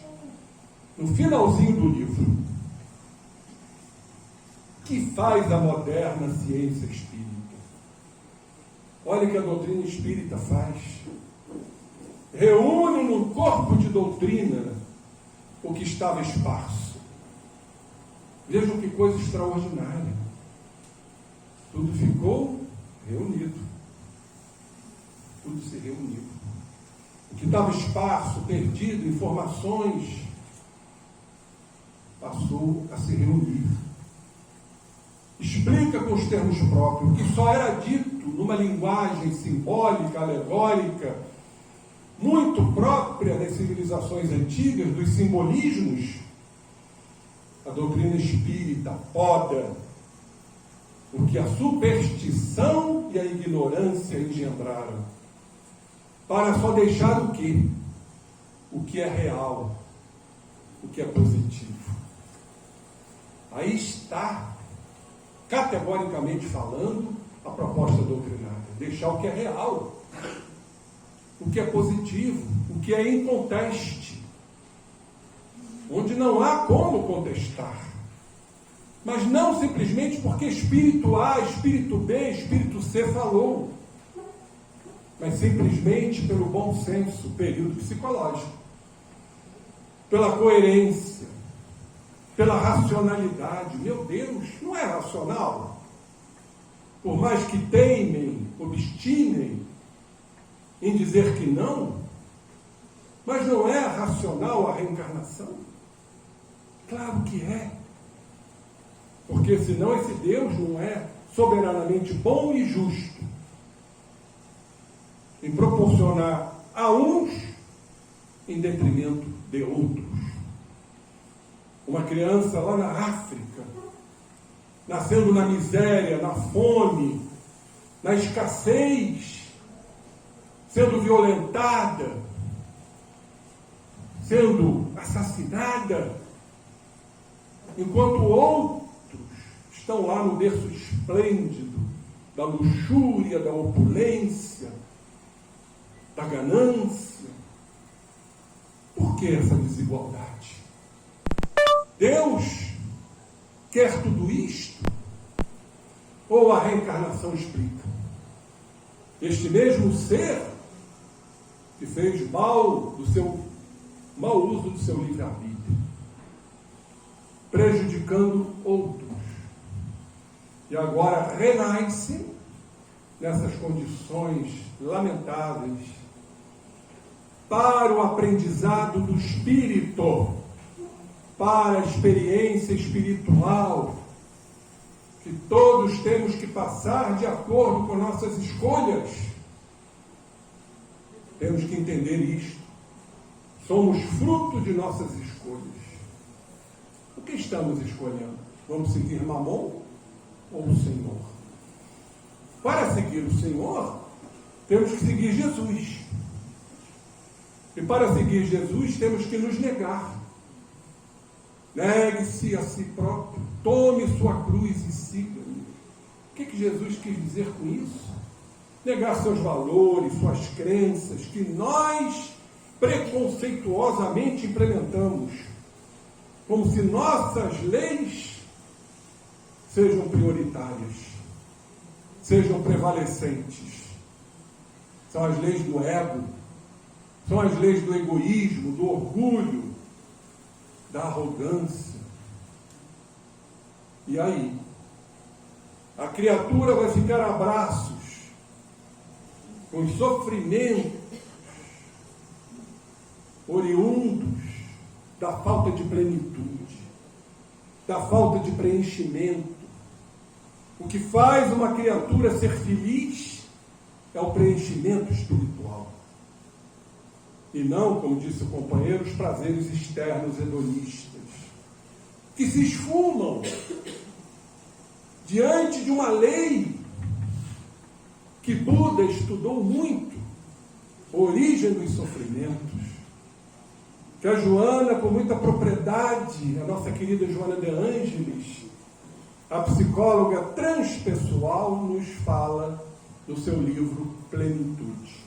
no finalzinho do livro. O que faz a moderna ciência espírita? Olha o que a doutrina espírita faz. Reúne num corpo de doutrina o que estava esparso. Vejam que coisa extraordinária. Tudo ficou reunido. Tudo se reuniu. O que estava esparso, perdido, informações, passou a se reunir. Explica com os termos próprios, o que só era dito numa linguagem simbólica, alegórica, muito própria das civilizações antigas, dos simbolismos. A doutrina espírita poda o que a superstição e a ignorância engendraram, para só deixar o quê? O que é real, o que é positivo. Aí está, categoricamente falando, a proposta doutrinária. Deixar o que é real, o que é positivo, o que é inconteste, onde não há como contestar. Mas não simplesmente porque espírito A, espírito B, espírito C falou, mas simplesmente pelo bom senso, período psicológico, pela coerência, pela racionalidade. Meu Deus, não é racional? Por mais que teimem, obstinem em dizer que não, mas não é racional a reencarnação? Claro que é. Porque senão esse Deus não é soberanamente bom e justo em proporcionar a uns em detrimento de outros. Uma criança lá na África, nascendo na miséria, na fome, na escassez, sendo violentada, sendo assassinada, enquanto outros estão lá no berço esplêndido da luxúria, da opulência, da ganância. Por que essa desigualdade? Deus quer tudo isto? Ou a reencarnação explica? Este mesmo ser que fez mau uso do seu livre-arbítrio, prejudicando outros, e agora renasce nessas condições lamentáveis para o aprendizado do espírito, para a experiência espiritual que todos temos que passar de acordo com nossas escolhas. Temos que entender isto. Somos fruto de nossas escolhas. O que estamos escolhendo? Vamos seguir Mamon ou o Senhor? Para seguir o Senhor, temos que seguir Jesus. E para seguir Jesus, temos que nos negar. Negue-se a si próprio, tome sua cruz e siga-me. O que Jesus quis dizer com isso? Negar seus valores, suas crenças, que nós preconceituosamente implementamos, como se nossas leis sejam prioritárias, sejam prevalecentes. São as leis do ego, são as leis do egoísmo, do orgulho, da arrogância. E aí? A criatura vai ficar a braços com os sofrimentos oriundos da falta de plenitude, da falta de preenchimento. O que faz uma criatura ser feliz é o preenchimento espiritual. E não, como disse o companheiro, os prazeres externos hedonistas, que se esfumam diante de uma lei que Buda estudou muito, a origem dos sofrimentos, que a Joana, com muita propriedade, a nossa querida Joana de Ângeles, a psicóloga transpessoal, nos fala no seu livro Plenitude.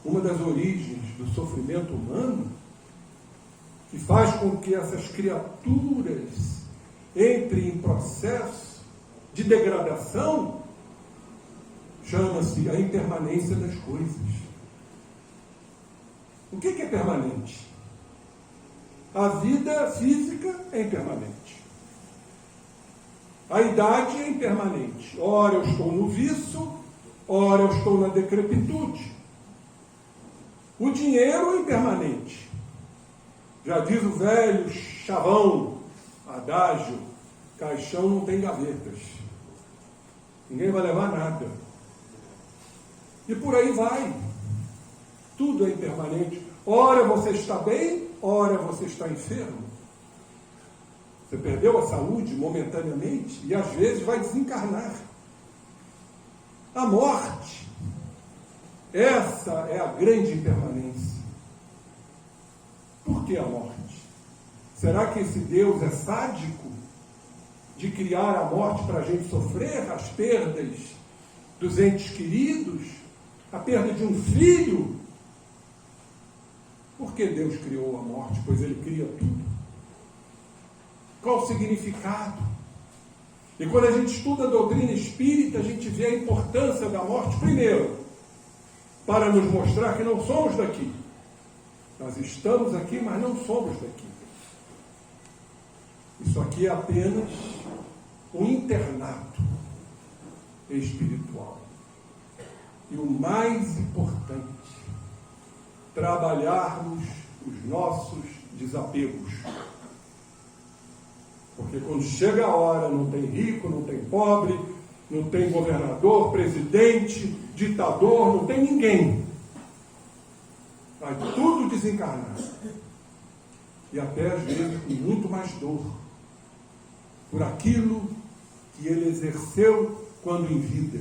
Uma das origens do sofrimento humano, que faz com que essas criaturas entrem em processo de degradação, chama-se a impermanência das coisas. O que é permanente? A vida física é impermanente. A idade é impermanente. Ora eu estou no vício, ora eu estou na decrepitude. O dinheiro é impermanente. Já diz o velho chavão, adágio, caixão não tem gavetas. Ninguém vai levar nada. E por aí vai. Tudo é impermanente. Ora você está bem, ora você está enfermo. Você perdeu a saúde momentaneamente e às vezes vai desencarnar. A morte, essa é a grande impermanência. Por que a morte? Será que esse Deus é sádico de criar a morte para a gente sofrer as perdas dos entes queridos, a perda de um filho? Por que Deus criou a morte? Pois Ele cria tudo. Qual o significado? E quando a gente estuda a doutrina espírita, a gente vê a importância da morte, primeiro, para nos mostrar que não somos daqui. Nós estamos aqui, mas não somos daqui. Isso aqui é apenas um internato espiritual. E o mais importante, trabalharmos os nossos desapegos. Porque quando chega a hora, não tem rico, não tem pobre, não tem governador, presidente, ditador, não tem ninguém. Vai tudo desencarnar. E até às vezes com muito mais dor. Por aquilo que ele exerceu quando em vida.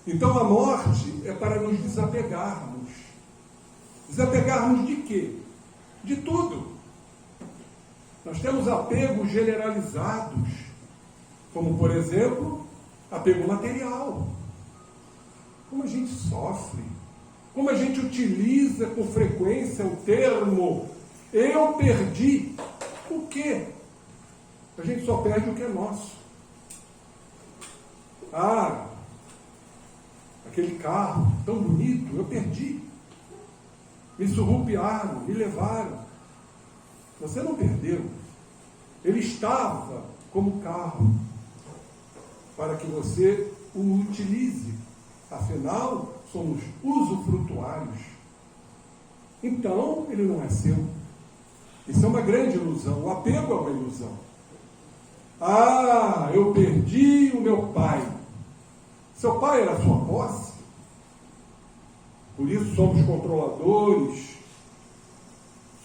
Então a morte é para nos desapegarmos. Desapegarmos de quê? De tudo. Nós temos apegos generalizados, como, por exemplo, apego material. Como a gente sofre, como a gente utiliza com frequência o termo eu perdi. O quê? A gente só perde o que é nosso. Ah, aquele carro tão bonito, eu perdi. Me surrupiaram, me levaram. Você não perdeu. Ele estava como carro para que você o utilize. Afinal, somos usufrutuários. Então, ele não é seu. Isso é uma grande ilusão. O apego é uma ilusão. Ah, eu perdi o meu pai. Seu pai era sua posse. Por isso somos controladores,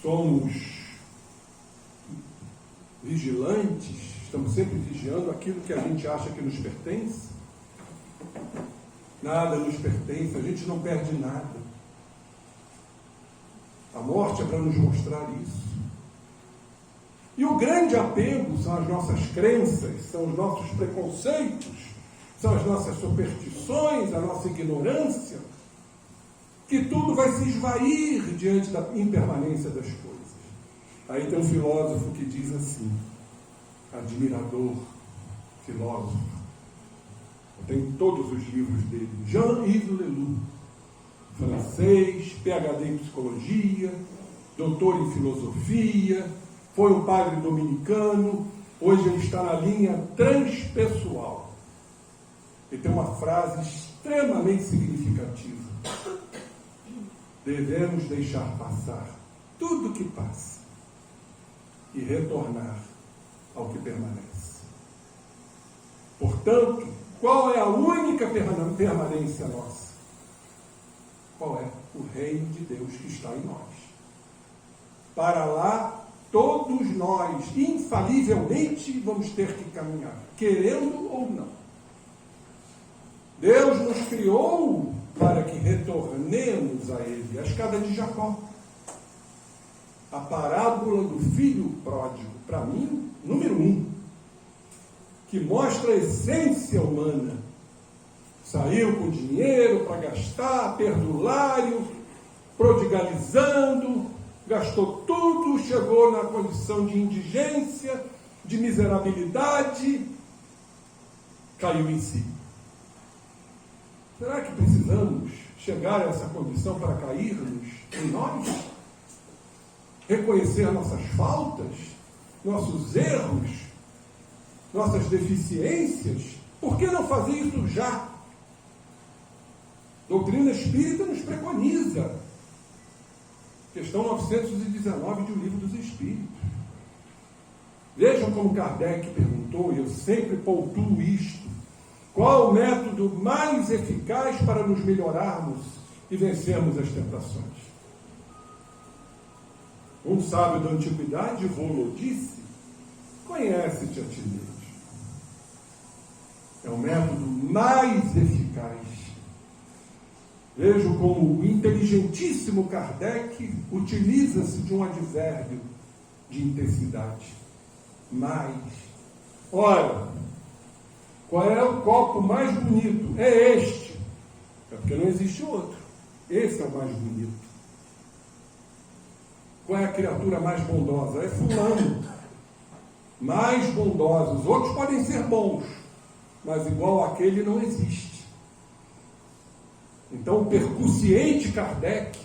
somos vigilantes, estamos sempre vigiando aquilo que a gente acha que nos pertence. Nada nos pertence, a gente não perde nada. A morte é para nos mostrar isso. E o grande apego são as nossas crenças, são os nossos preconceitos, são as nossas superstições, a nossa ignorância, que tudo vai se esvair diante da impermanência das coisas. Aí tem um filósofo que diz assim, admirador, filósofo, tem todos os livros dele, Jean-Yves Leloup, francês, PhD em psicologia, doutor em filosofia, foi um padre dominicano, hoje ele está na linha transpessoal. Ele tem uma frase extremamente significativa. Devemos deixar passar tudo que passa e retornar ao que permanece. Portanto, Qual é a única permanência nossa? Qual é? O reino de Deus que está em nós. Para lá, todos nós, infalivelmente, vamos ter que caminhar, querendo ou não. Deus nos criou para que retornemos a Ele. A escada de Jacó. A parábola do filho pródigo, para mim, número 1, que mostra a essência humana. Saiu com dinheiro para gastar, perdulário, prodigalizando, gastou tudo, chegou na condição de indigência, de miserabilidade, caiu em si. Será que precisamos chegar a essa condição para cairmos em nós? Reconhecer nossas faltas, nossos erros, nossas deficiências? Por que não fazer isso já? Doutrina Espírita nos preconiza. Questão 919 de O Livro dos Espíritos. Vejam como Kardec perguntou, e eu sempre pontuo isto: qual o método mais eficaz para nos melhorarmos e vencermos as tentações? Um sábio da antiguidade, Volo, disse: conhece-te a ti mesmo. É o método mais eficaz. Vejo como o inteligentíssimo Kardec utiliza-se de um advérbio de intensidade. Mais. Ora, qual é o copo mais bonito? É este. É porque não existe outro. Esse é o mais bonito. Qual é a criatura mais bondosa? É fulano. Mais bondosa. Os outros podem ser bons, mas igual àquele não existe. Então, o percussiente Kardec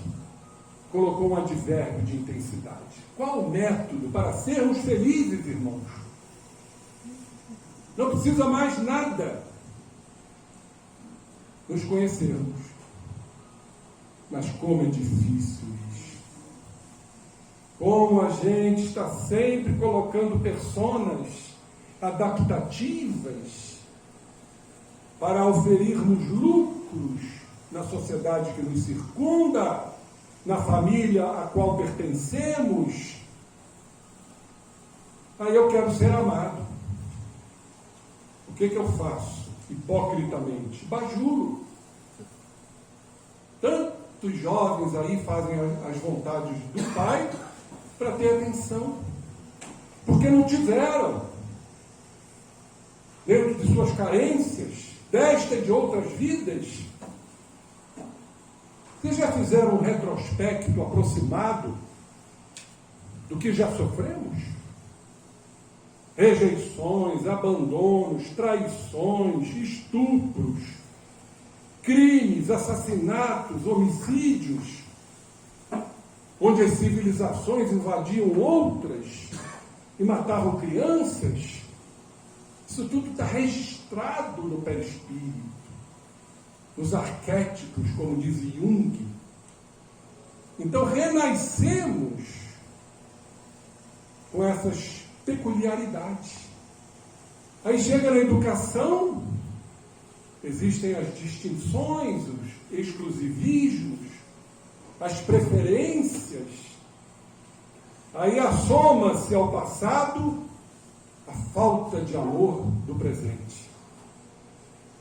colocou um advérbio de intensidade. Qual o método para sermos felizes, irmãos? Não precisa mais nada. Nos conhecermos. Mas como é difícil isso. Como a gente está sempre colocando personas adaptativas para oferirmos lucros na sociedade que nos circunda, na família a qual pertencemos. Aí eu quero ser amado. O que eu faço? Hipocritamente. Bajuro. Tantos jovens aí fazem as vontades do pai para ter atenção. Porque não tiveram, dentro de suas carências, desta e de outras vidas. Vocês já fizeram um retrospecto aproximado do que já sofremos? Rejeições, abandonos, traições, estupros, crimes, assassinatos, homicídios, onde as civilizações invadiam outras e matavam crianças. Isso tudo está registrado no perispírito. Nos arquétipos, como diz Jung. Então, renascemos com essas peculiaridades. Aí chega na educação, existem as distinções, os exclusivismos, as preferências. Aí assoma-se ao passado a falta de amor do presente.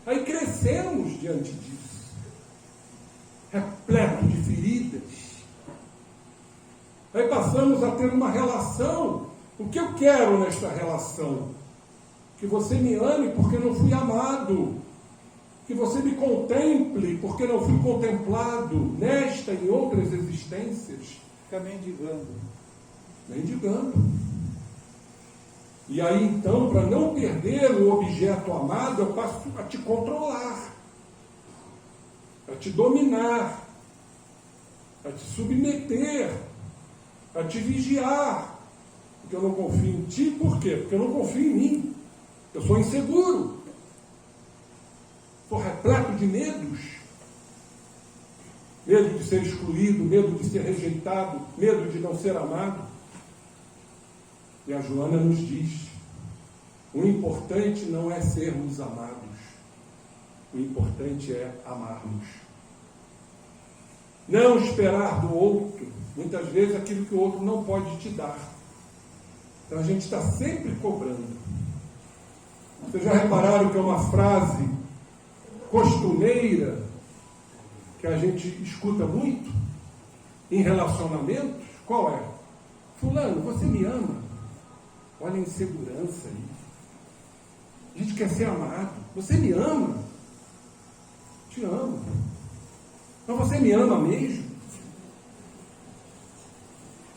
Aí crescemos diante disso, repleto de feridas. Aí passamos a ter uma relação. O que eu quero nesta relação? Que você me ame porque não fui amado. Que você me contemple porque não fui contemplado nesta e em outras existências. Fica mendigando. Mendigando. E aí, então, para não perder o objeto amado, eu passo a te controlar, a te dominar, a te submeter, a te vigiar. Porque eu não confio em ti, por quê? Porque eu não confio em mim. Eu sou inseguro. Sou repleto de medos. Medo de ser excluído, medo de ser rejeitado, medo de não ser amado. E a Joana nos diz: o importante não é sermos amados, O importante é amarmos. Não esperar do outro, muitas vezes, aquilo que o outro não pode te dar. Então a gente está sempre cobrando. Vocês já repararam que é uma frase costumeira que a gente escuta muito em relacionamentos? Qual é? Fulano, você me ama? Olha a insegurança aí. A gente quer ser amado. Você me ama? Te amo. Mas você me ama mesmo?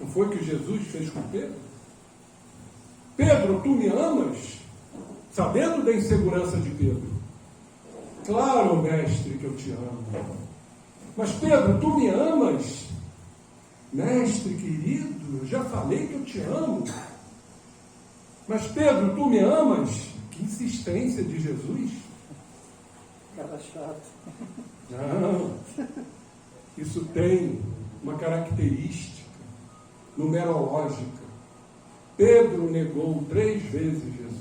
Não foi o que Jesus fez com Pedro? Pedro, tu me amas? Sabendo da insegurança de Pedro. Claro, mestre, que eu te amo. Mas Pedro, tu me amas? Mestre querido, eu já falei que eu te amo. Mas Pedro, tu me amas? Que insistência de Jesus. Cara chato. Não. Isso tem uma característica numerológica. Pedro negou 3 vezes Jesus.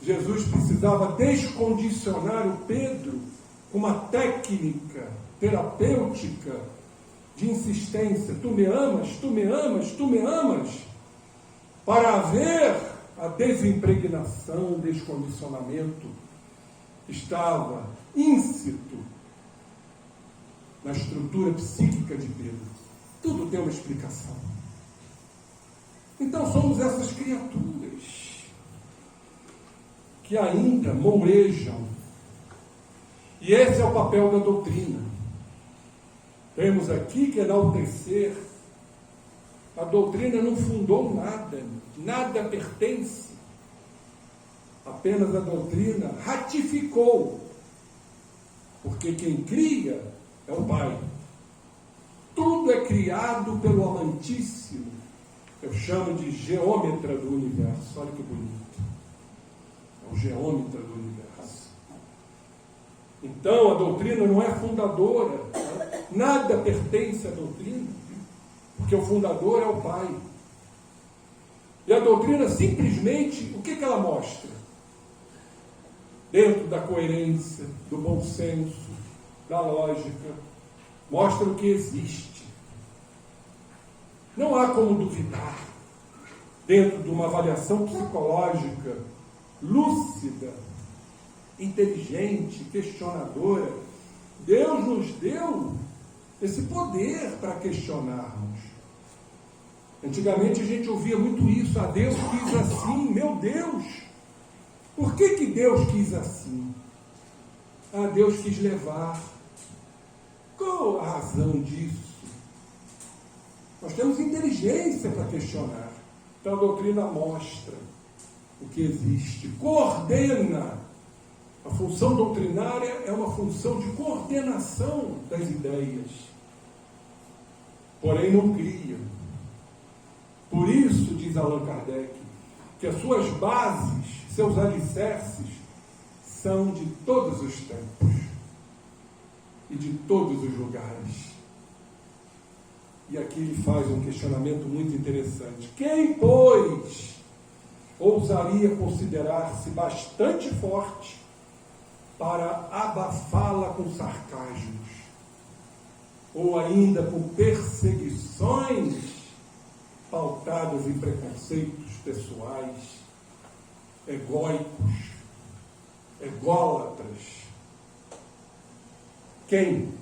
Jesus precisava descondicionar o Pedro com uma técnica terapêutica de insistência. Tu me amas, tu me amas, tu me amas. Para haver a desimpregnação, o descondicionamento, estava íncito na estrutura psíquica de Pedro. Tudo tem uma explicação. Então somos essas criaturas que ainda mourejam. E esse é o papel da doutrina. Temos aqui que enaltecer. A doutrina não fundou nada, nada pertence. Apenas a doutrina ratificou. Porque quem cria é o Pai. Tudo é criado pelo Amantíssimo. Eu chamo de geômetra do universo. Olha que bonito. É o geômetra do universo. Então a doutrina não é fundadora. Nada pertence à doutrina. Porque o fundador é o Pai. E a doutrina simplesmente, o que ela mostra? Dentro da coerência, do bom senso, da lógica, mostra o que existe. Não há como duvidar, dentro de uma avaliação psicológica lúcida, inteligente, questionadora. Deus nos deu esse poder para questionarmos. Antigamente a gente ouvia muito isso. Ah, Deus quis assim. Meu Deus! Por que Deus quis assim? Ah, Deus quis levar. Qual a razão disso? Nós temos inteligência para questionar. Então a doutrina mostra o que existe, coordena. A função doutrinária é uma função de coordenação das ideias, porém não cria. Por isso, diz Allan Kardec, que as suas bases, seus alicerces, são de todos os tempos e de todos os lugares. E aqui ele faz um questionamento muito interessante. Quem, pois, ousaria considerar-se bastante forte para abafá-la com sarcasmos, ou ainda com perseguições pautadas em preconceitos pessoais, egóicos, ególatras? Quem?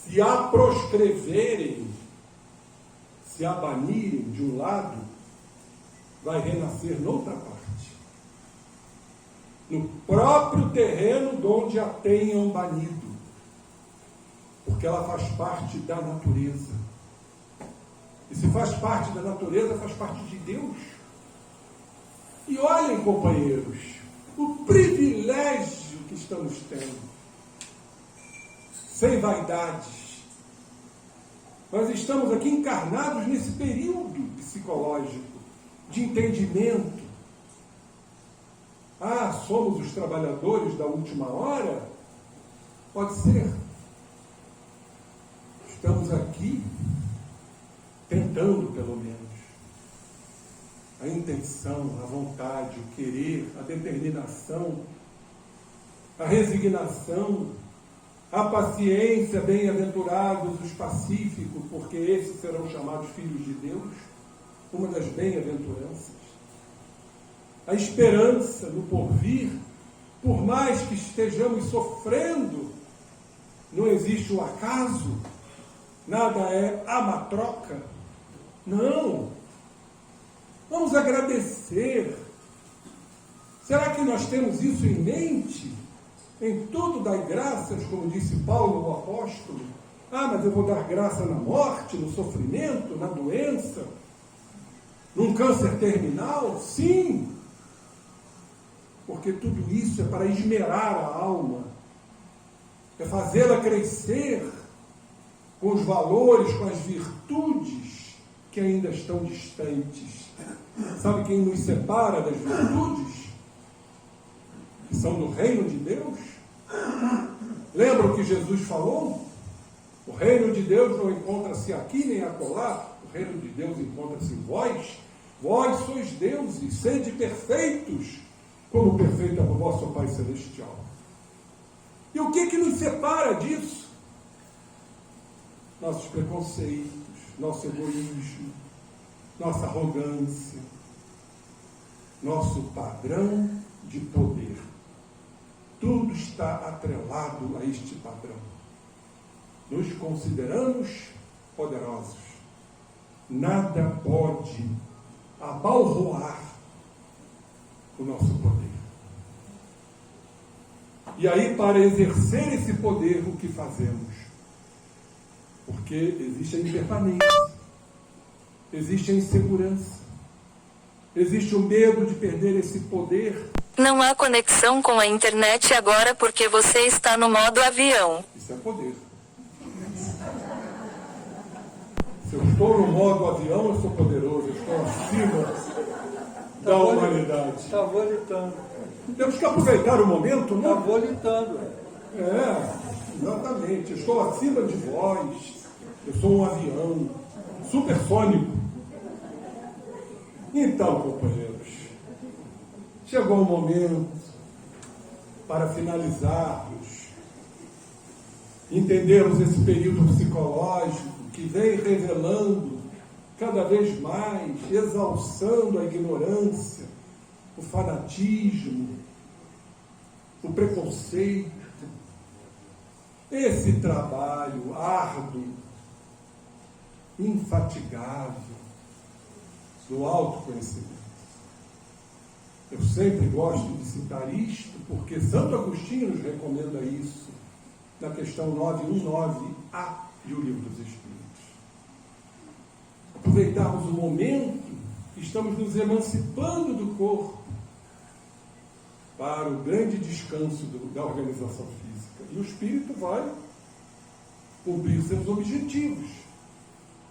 Se a proscreverem, se a banirem de um lado, vai renascer noutra parte. No próprio terreno de onde a tenham banido. Porque ela faz parte da natureza. E se faz parte da natureza, faz parte de Deus. E olhem, companheiros, o privilégio que estamos tendo. Sem vaidades. Nós estamos aqui encarnados nesse período psicológico de entendimento. Ah, somos os trabalhadores da última hora? Pode ser. Estamos aqui tentando, pelo menos. a intenção, a vontade, o querer, a determinação, a resignação, a paciência, bem-aventurados os pacíficos, porque esses serão chamados filhos de Deus, uma das bem-aventuranças. A esperança no porvir, por mais que estejamos sofrendo, não existe o acaso, nada é a matroca. Não. Vamos agradecer. Será que nós temos isso em mente? Em tudo dai graças, como disse Paulo, o apóstolo. Mas eu vou dar graça na morte, no sofrimento, na doença, num câncer terminal? Sim. Porque tudo isso é para esmerar a alma, é fazê-la crescer com os valores, com as virtudes que ainda estão distantes. Sabe quem nos separa das virtudes? Que são do reino de Deus? Lembra o que Jesus falou? O reino de Deus não encontra-se aqui nem acolá, o reino de Deus encontra-se em vós. Vós sois deuses, sede perfeitos, como perfeito é o vosso Pai Celestial. E o que nos separa disso? Nossos preconceitos, nosso egoísmo, nossa arrogância, nosso padrão de poder. Tudo está atrelado a este padrão. Nos consideramos poderosos. Nada pode abalroar o nosso poder. E aí, para exercer esse poder, o que fazemos? Porque existe a impermanência, existe a insegurança, existe o medo de perder esse poder. Não há conexão com a internet agora porque você está no modo avião. Isso é poder. Se eu estou no modo avião, eu sou poderoso, eu estou acima da humanidade. Está volitando. Temos que aproveitar o momento, Está não? volitando. Exatamente. Eu estou acima de vós. Eu sou um avião supersônico. Então, companheiros, chegou o momento para finalizarmos, entendermos esse período psicológico que vem revelando cada vez mais, exalçando a ignorância, o fanatismo, o preconceito. Esse trabalho árduo, infatigável, do autoconhecimento. Eu sempre gosto de citar isto, porque Santo Agostinho nos recomenda isso, na questão 919A de O Livro dos Espíritos. Aproveitarmos o momento que estamos nos emancipando do corpo para o grande descanso da organização física. E o espírito vai cumprir seus objetivos,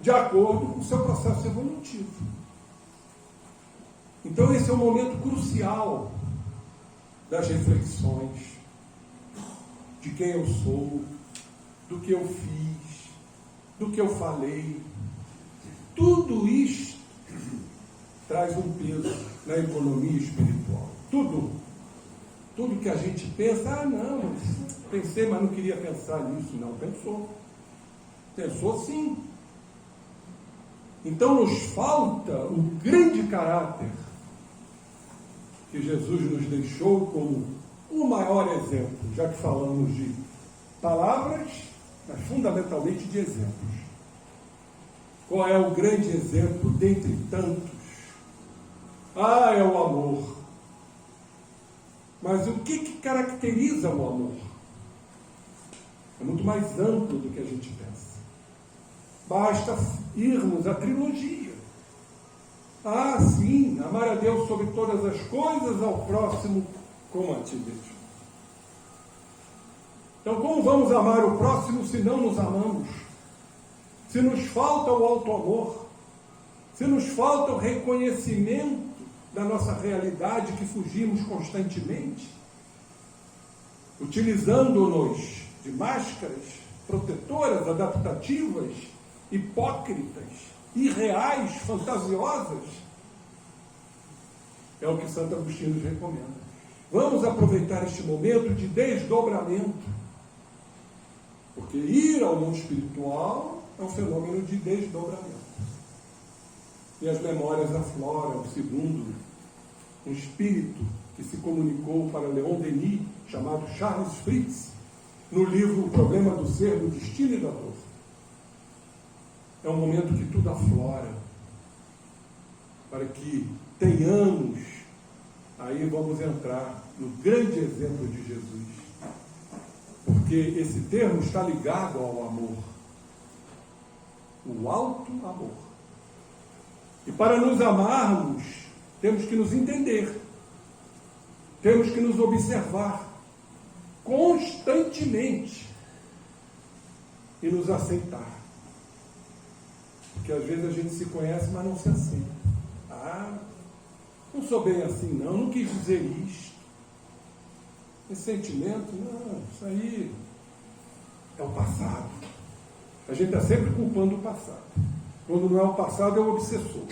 de acordo com o seu processo evolutivo. Então esse é um momento crucial das reflexões, de quem eu sou, do que eu fiz, do que eu falei. Tudo isto traz um peso na economia espiritual. Tudo que a gente pensa, não, pensei, mas não queria pensar nisso. Não, pensou sim. Então nos falta o grande caráter que Jesus nos deixou como o maior exemplo, já que falamos de palavras, mas fundamentalmente de exemplos. Qual é o grande exemplo dentre tantos? É o amor. Mas o que caracteriza o amor? É muito mais amplo do que a gente pensa. Basta irmos à trilogia. Sim, amar a Deus sobre todas as coisas, ao próximo como a ti mesmo. Então, como vamos amar o próximo se não nos amamos? Se nos falta o auto-amor, se nos falta o reconhecimento da nossa realidade que fugimos constantemente, utilizando-nos de máscaras protetoras, adaptativas, hipócritas, irreais, fantasiosas, É o que Santo Agostinho nos recomenda. Vamos aproveitar este momento de desdobramento. Porque ir ao mundo espiritual é um fenômeno de desdobramento. E as memórias afloram, segundo um espírito que se comunicou para Leon Denis, chamado Charles Fritz, no livro O Problema do Ser, do Destino e da Dor. É um momento que tudo aflora, para que tenhamos, aí vamos entrar no grande exemplo de Jesus, porque esse termo está ligado ao amor, o alto amor. E para nos amarmos, temos que nos entender, temos que nos observar constantemente e nos aceitar. Porque às vezes a gente se conhece, mas não se aceita. Ah, não sou bem assim, não quis dizer isto. Esse sentimento, não, isso aí é o passado. A gente está sempre culpando o passado. Quando não é o passado, é o obsessor.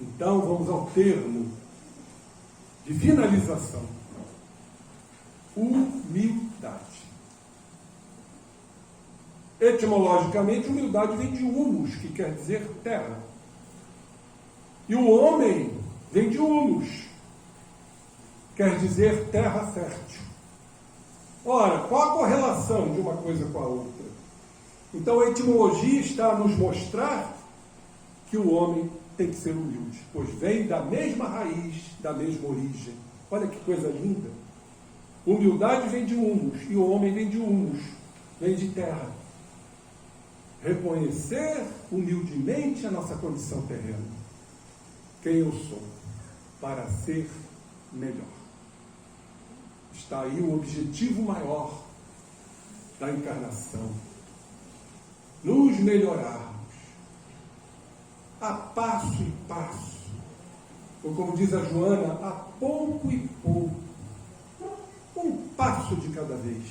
Então, vamos ao termo de finalização. Humildade. Etimologicamente, humildade vem de humus, que quer dizer terra. E o homem vem de humus, quer dizer terra fértil. Ora, qual a correlação de uma coisa com a outra? Então a etimologia está a nos mostrar que o homem tem que ser humilde, pois vem da mesma raiz, da mesma origem. Olha que coisa linda. Humildade vem de humus, e o homem vem de humus, vem de terra. Reconhecer humildemente a nossa condição terrena. Quem eu sou, para ser melhor. Está aí o objetivo maior da encarnação. Nos melhorarmos, a passo e passo, ou como diz a Joana, a pouco e pouco, um passo de cada vez.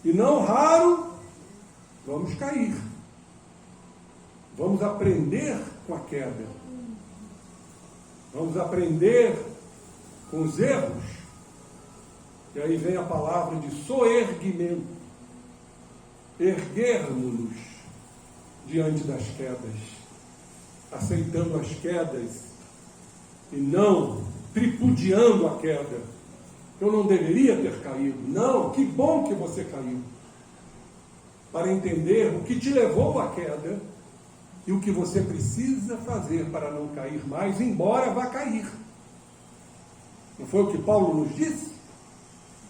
E não raro, vamos cair. Vamos aprender com a queda. Vamos aprender com os erros. E aí vem a palavra de soerguimento. Erguermos-nos diante das quedas, aceitando as quedas e não tripudiando a queda. Eu não deveria ter caído. Não, que bom que você caiu. Para entender o que te levou à queda e o que você precisa fazer para não cair mais, embora vá cair. Não foi o que Paulo nos disse?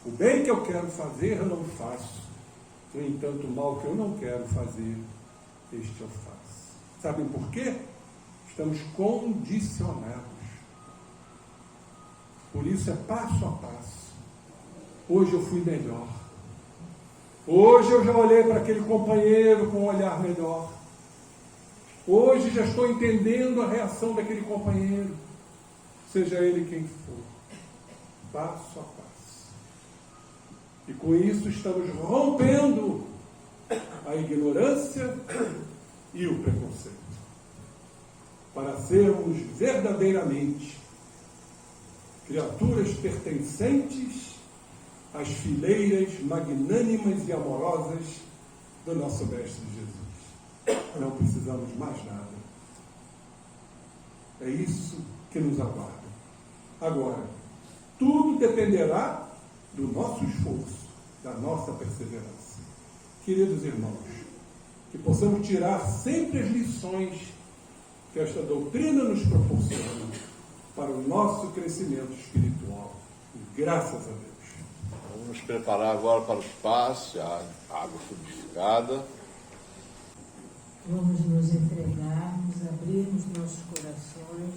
O bem que eu quero fazer, eu não faço. No entanto, o mal que eu não quero fazer, este eu faço. Sabem por quê? Estamos condicionados. Por isso é passo a passo. Hoje eu fui melhor. Hoje eu já olhei para aquele companheiro com um olhar melhor. Hoje já estou entendendo a reação daquele companheiro, seja ele quem for. Passo a passo. E com isso estamos rompendo a ignorância e o preconceito, para sermos verdadeiramente criaturas pertencentes às fileiras magnânimas e amorosas do nosso Mestre Jesus. Não precisamos mais nada. É isso que nos aguarda. Agora, tudo dependerá do nosso esforço, da nossa perseverança. Queridos irmãos, que possamos tirar sempre as lições que esta doutrina nos proporciona para o nosso crescimento espiritual. E graças a Deus. Vamos nos preparar agora para o passe, a água frutificada. Vamos nos entregarmos, abrirmos nossos corações,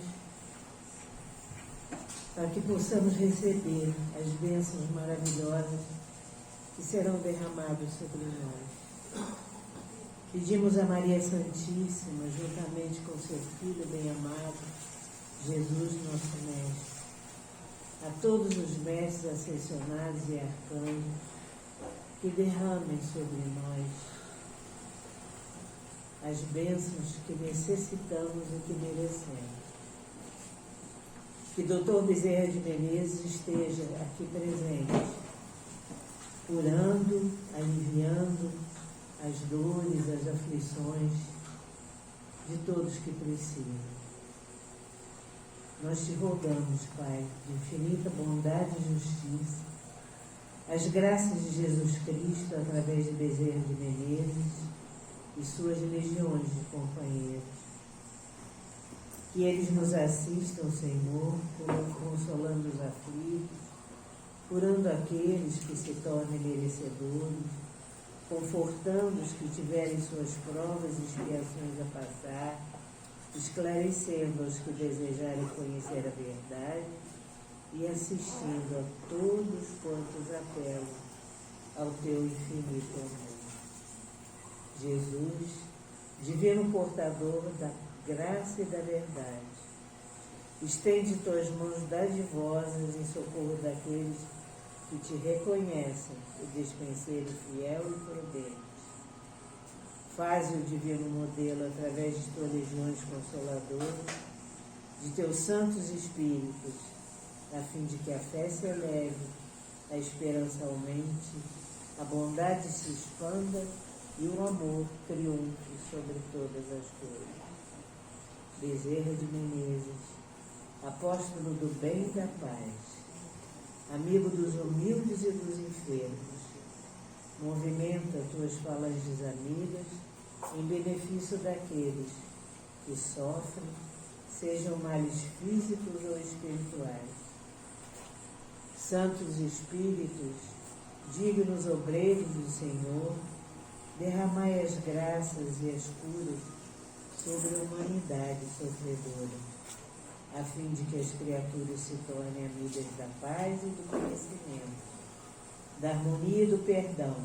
para que possamos receber as bênçãos maravilhosas que serão derramadas sobre nós. Pedimos a Maria Santíssima, juntamente com seu Filho bem-amado, Jesus, nosso Mestre, a todos os mestres ascensionados e arcanjos, que derramem sobre nós as bênçãos que necessitamos e que merecemos. que Dr. Bezerra de Menezes esteja aqui presente, curando, aliviando as dores, as aflições de todos que precisam. Nós te rogamos, Pai, de infinita bondade e justiça, as graças de Jesus Cristo através de Bezerra de Menezes e suas legiões de companheiros. Que eles nos assistam, Senhor, consolando os aflitos, curando aqueles que se tornem merecedores, confortando os que tiverem suas provas e expiações a passar, esclarecendo os que desejarem conhecer a verdade e assistindo a todos quantos apelam ao teu infinito amor. Jesus, divino portador da graça e da verdade, estende tuas mãos dadivosas em socorro daqueles que te reconhecem o despenseiro fiel e prudente. Faze o divino modelo através de tuas legiões consoladoras, de teus santos espíritos, a fim de que a fé se eleve, a esperança aumente, a bondade se expanda e o amor triunfe sobre todas as coisas. Bezerra de Menezes, apóstolo do bem e da paz, amigo dos humildes e dos enfermos, movimenta tuas falanges amigas em benefício daqueles que sofrem, sejam males físicos ou espirituais. Santos Espíritos, dignos obreiros do Senhor, derramai as graças e as curas sobre a humanidade sofredora, a fim de que as criaturas se tornem amigas da paz e do conhecimento, da harmonia e do perdão,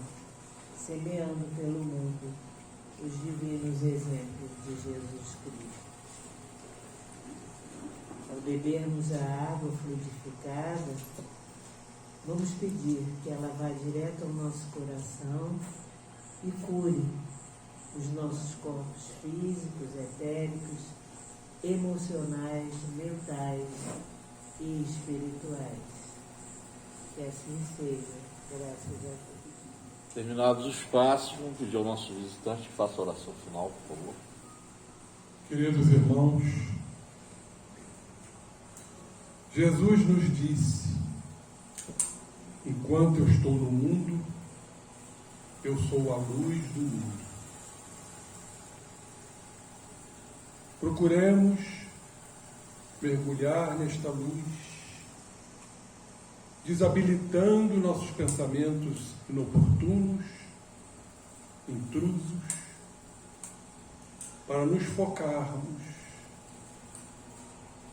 semeando pelo mundo os divinos exemplos de Jesus Cristo. Ao bebermos a água fluidificada, vamos pedir que ela vá direto ao nosso coração e cure os nossos corpos físicos, etéricos, emocionais, mentais e espirituais. Que assim seja, graças a Deus. Terminados os passos, vamos pedir ao nosso visitante que faça a oração final, por favor. Queridos irmãos, Jesus nos disse: enquanto eu estou no mundo, eu sou a luz do mundo. Procuremos mergulhar nesta luz, desabilitando nossos pensamentos inoportunos, intrusos, para nos focarmos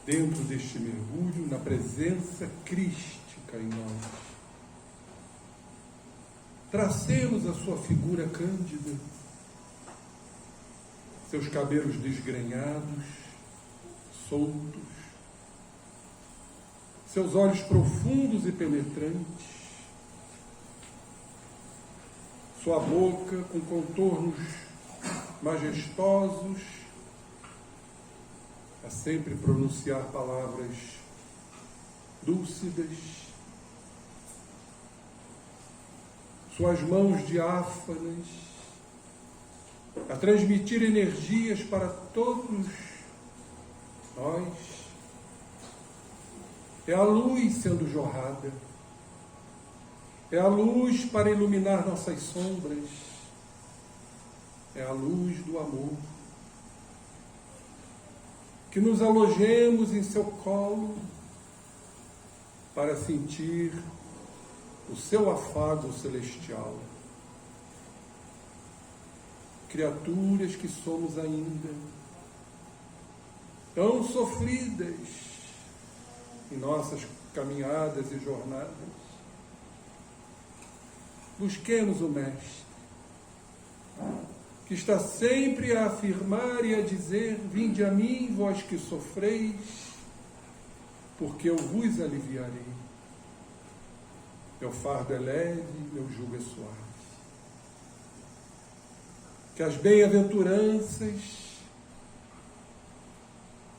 dentro deste mergulho na presença crística em nós. Tracemos a sua figura cândida, seus cabelos desgrenhados, soltos, seus olhos profundos e penetrantes, sua boca com contornos majestosos, a sempre pronunciar palavras dúlcidas, suas mãos diáfanas, a transmitir energias para todos nós. É a luz sendo jorrada, é a luz para iluminar nossas sombras, é a luz do amor. Que nos alojemos em seu colo para sentir o seu afago celestial. Criaturas que somos ainda, tão sofridas em nossas caminhadas e jornadas, busquemos o Mestre, que está sempre a afirmar e a dizer: vinde a mim, vós que sofreis, porque eu vos aliviarei. Meu fardo é leve, meu jugo é suave. Que as bem-aventuranças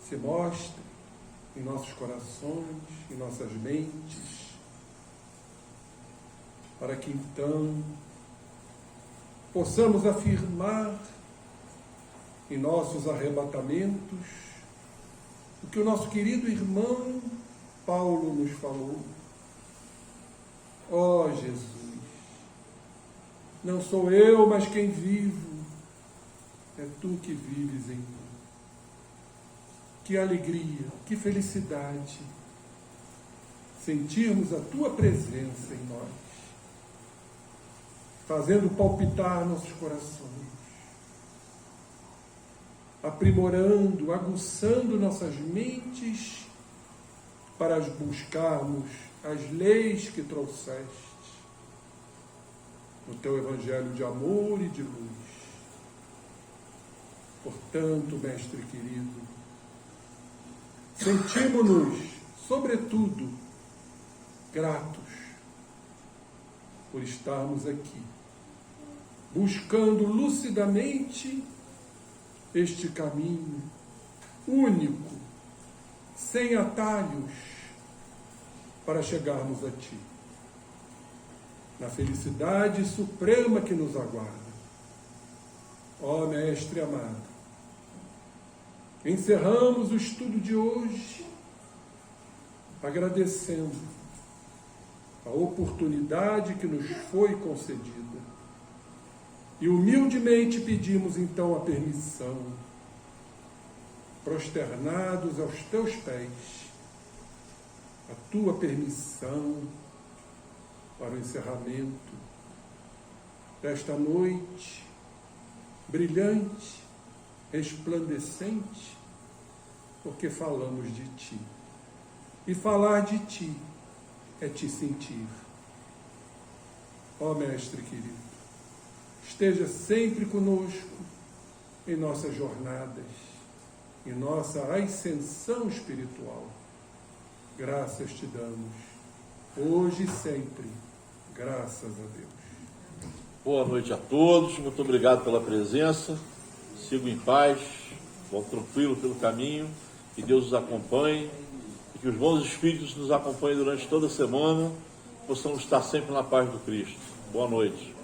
se mostrem em nossos corações, em nossas mentes, para que então possamos afirmar em nossos arrebatamentos o que o nosso querido irmão Paulo nos falou. Ó Jesus, não sou eu, mas quem vivo, é tu que vives em mim. Que alegria, que felicidade sentirmos a tua presença em nós, fazendo palpitar nossos corações, aprimorando, aguçando nossas mentes para buscarmos as leis que trouxeste no teu evangelho de amor e de luz. Portanto, mestre querido, sentimos-nos, sobretudo, gratos por estarmos aqui, buscando lucidamente este caminho único, sem atalhos, para chegarmos a Ti, na felicidade suprema que nos aguarda. Ó Mestre amado, encerramos o estudo de hoje agradecendo a oportunidade que nos foi concedida e humildemente pedimos então a permissão, prosternados aos Teus pés, a Tua permissão para o encerramento desta noite brilhante, resplandecente, porque falamos de Ti. E falar de Ti é Te sentir. Ó Mestre querido, esteja sempre conosco em nossas jornadas, em nossa ascensão espiritual. Graças Te damos, hoje e sempre. Graças a Deus. Boa noite a todos, muito obrigado pela presença. Sigo em paz, vou tranquilo pelo caminho, que Deus os acompanhe e que os bons espíritos nos acompanhem durante toda a semana, possamos estar sempre na paz do Cristo. Boa noite.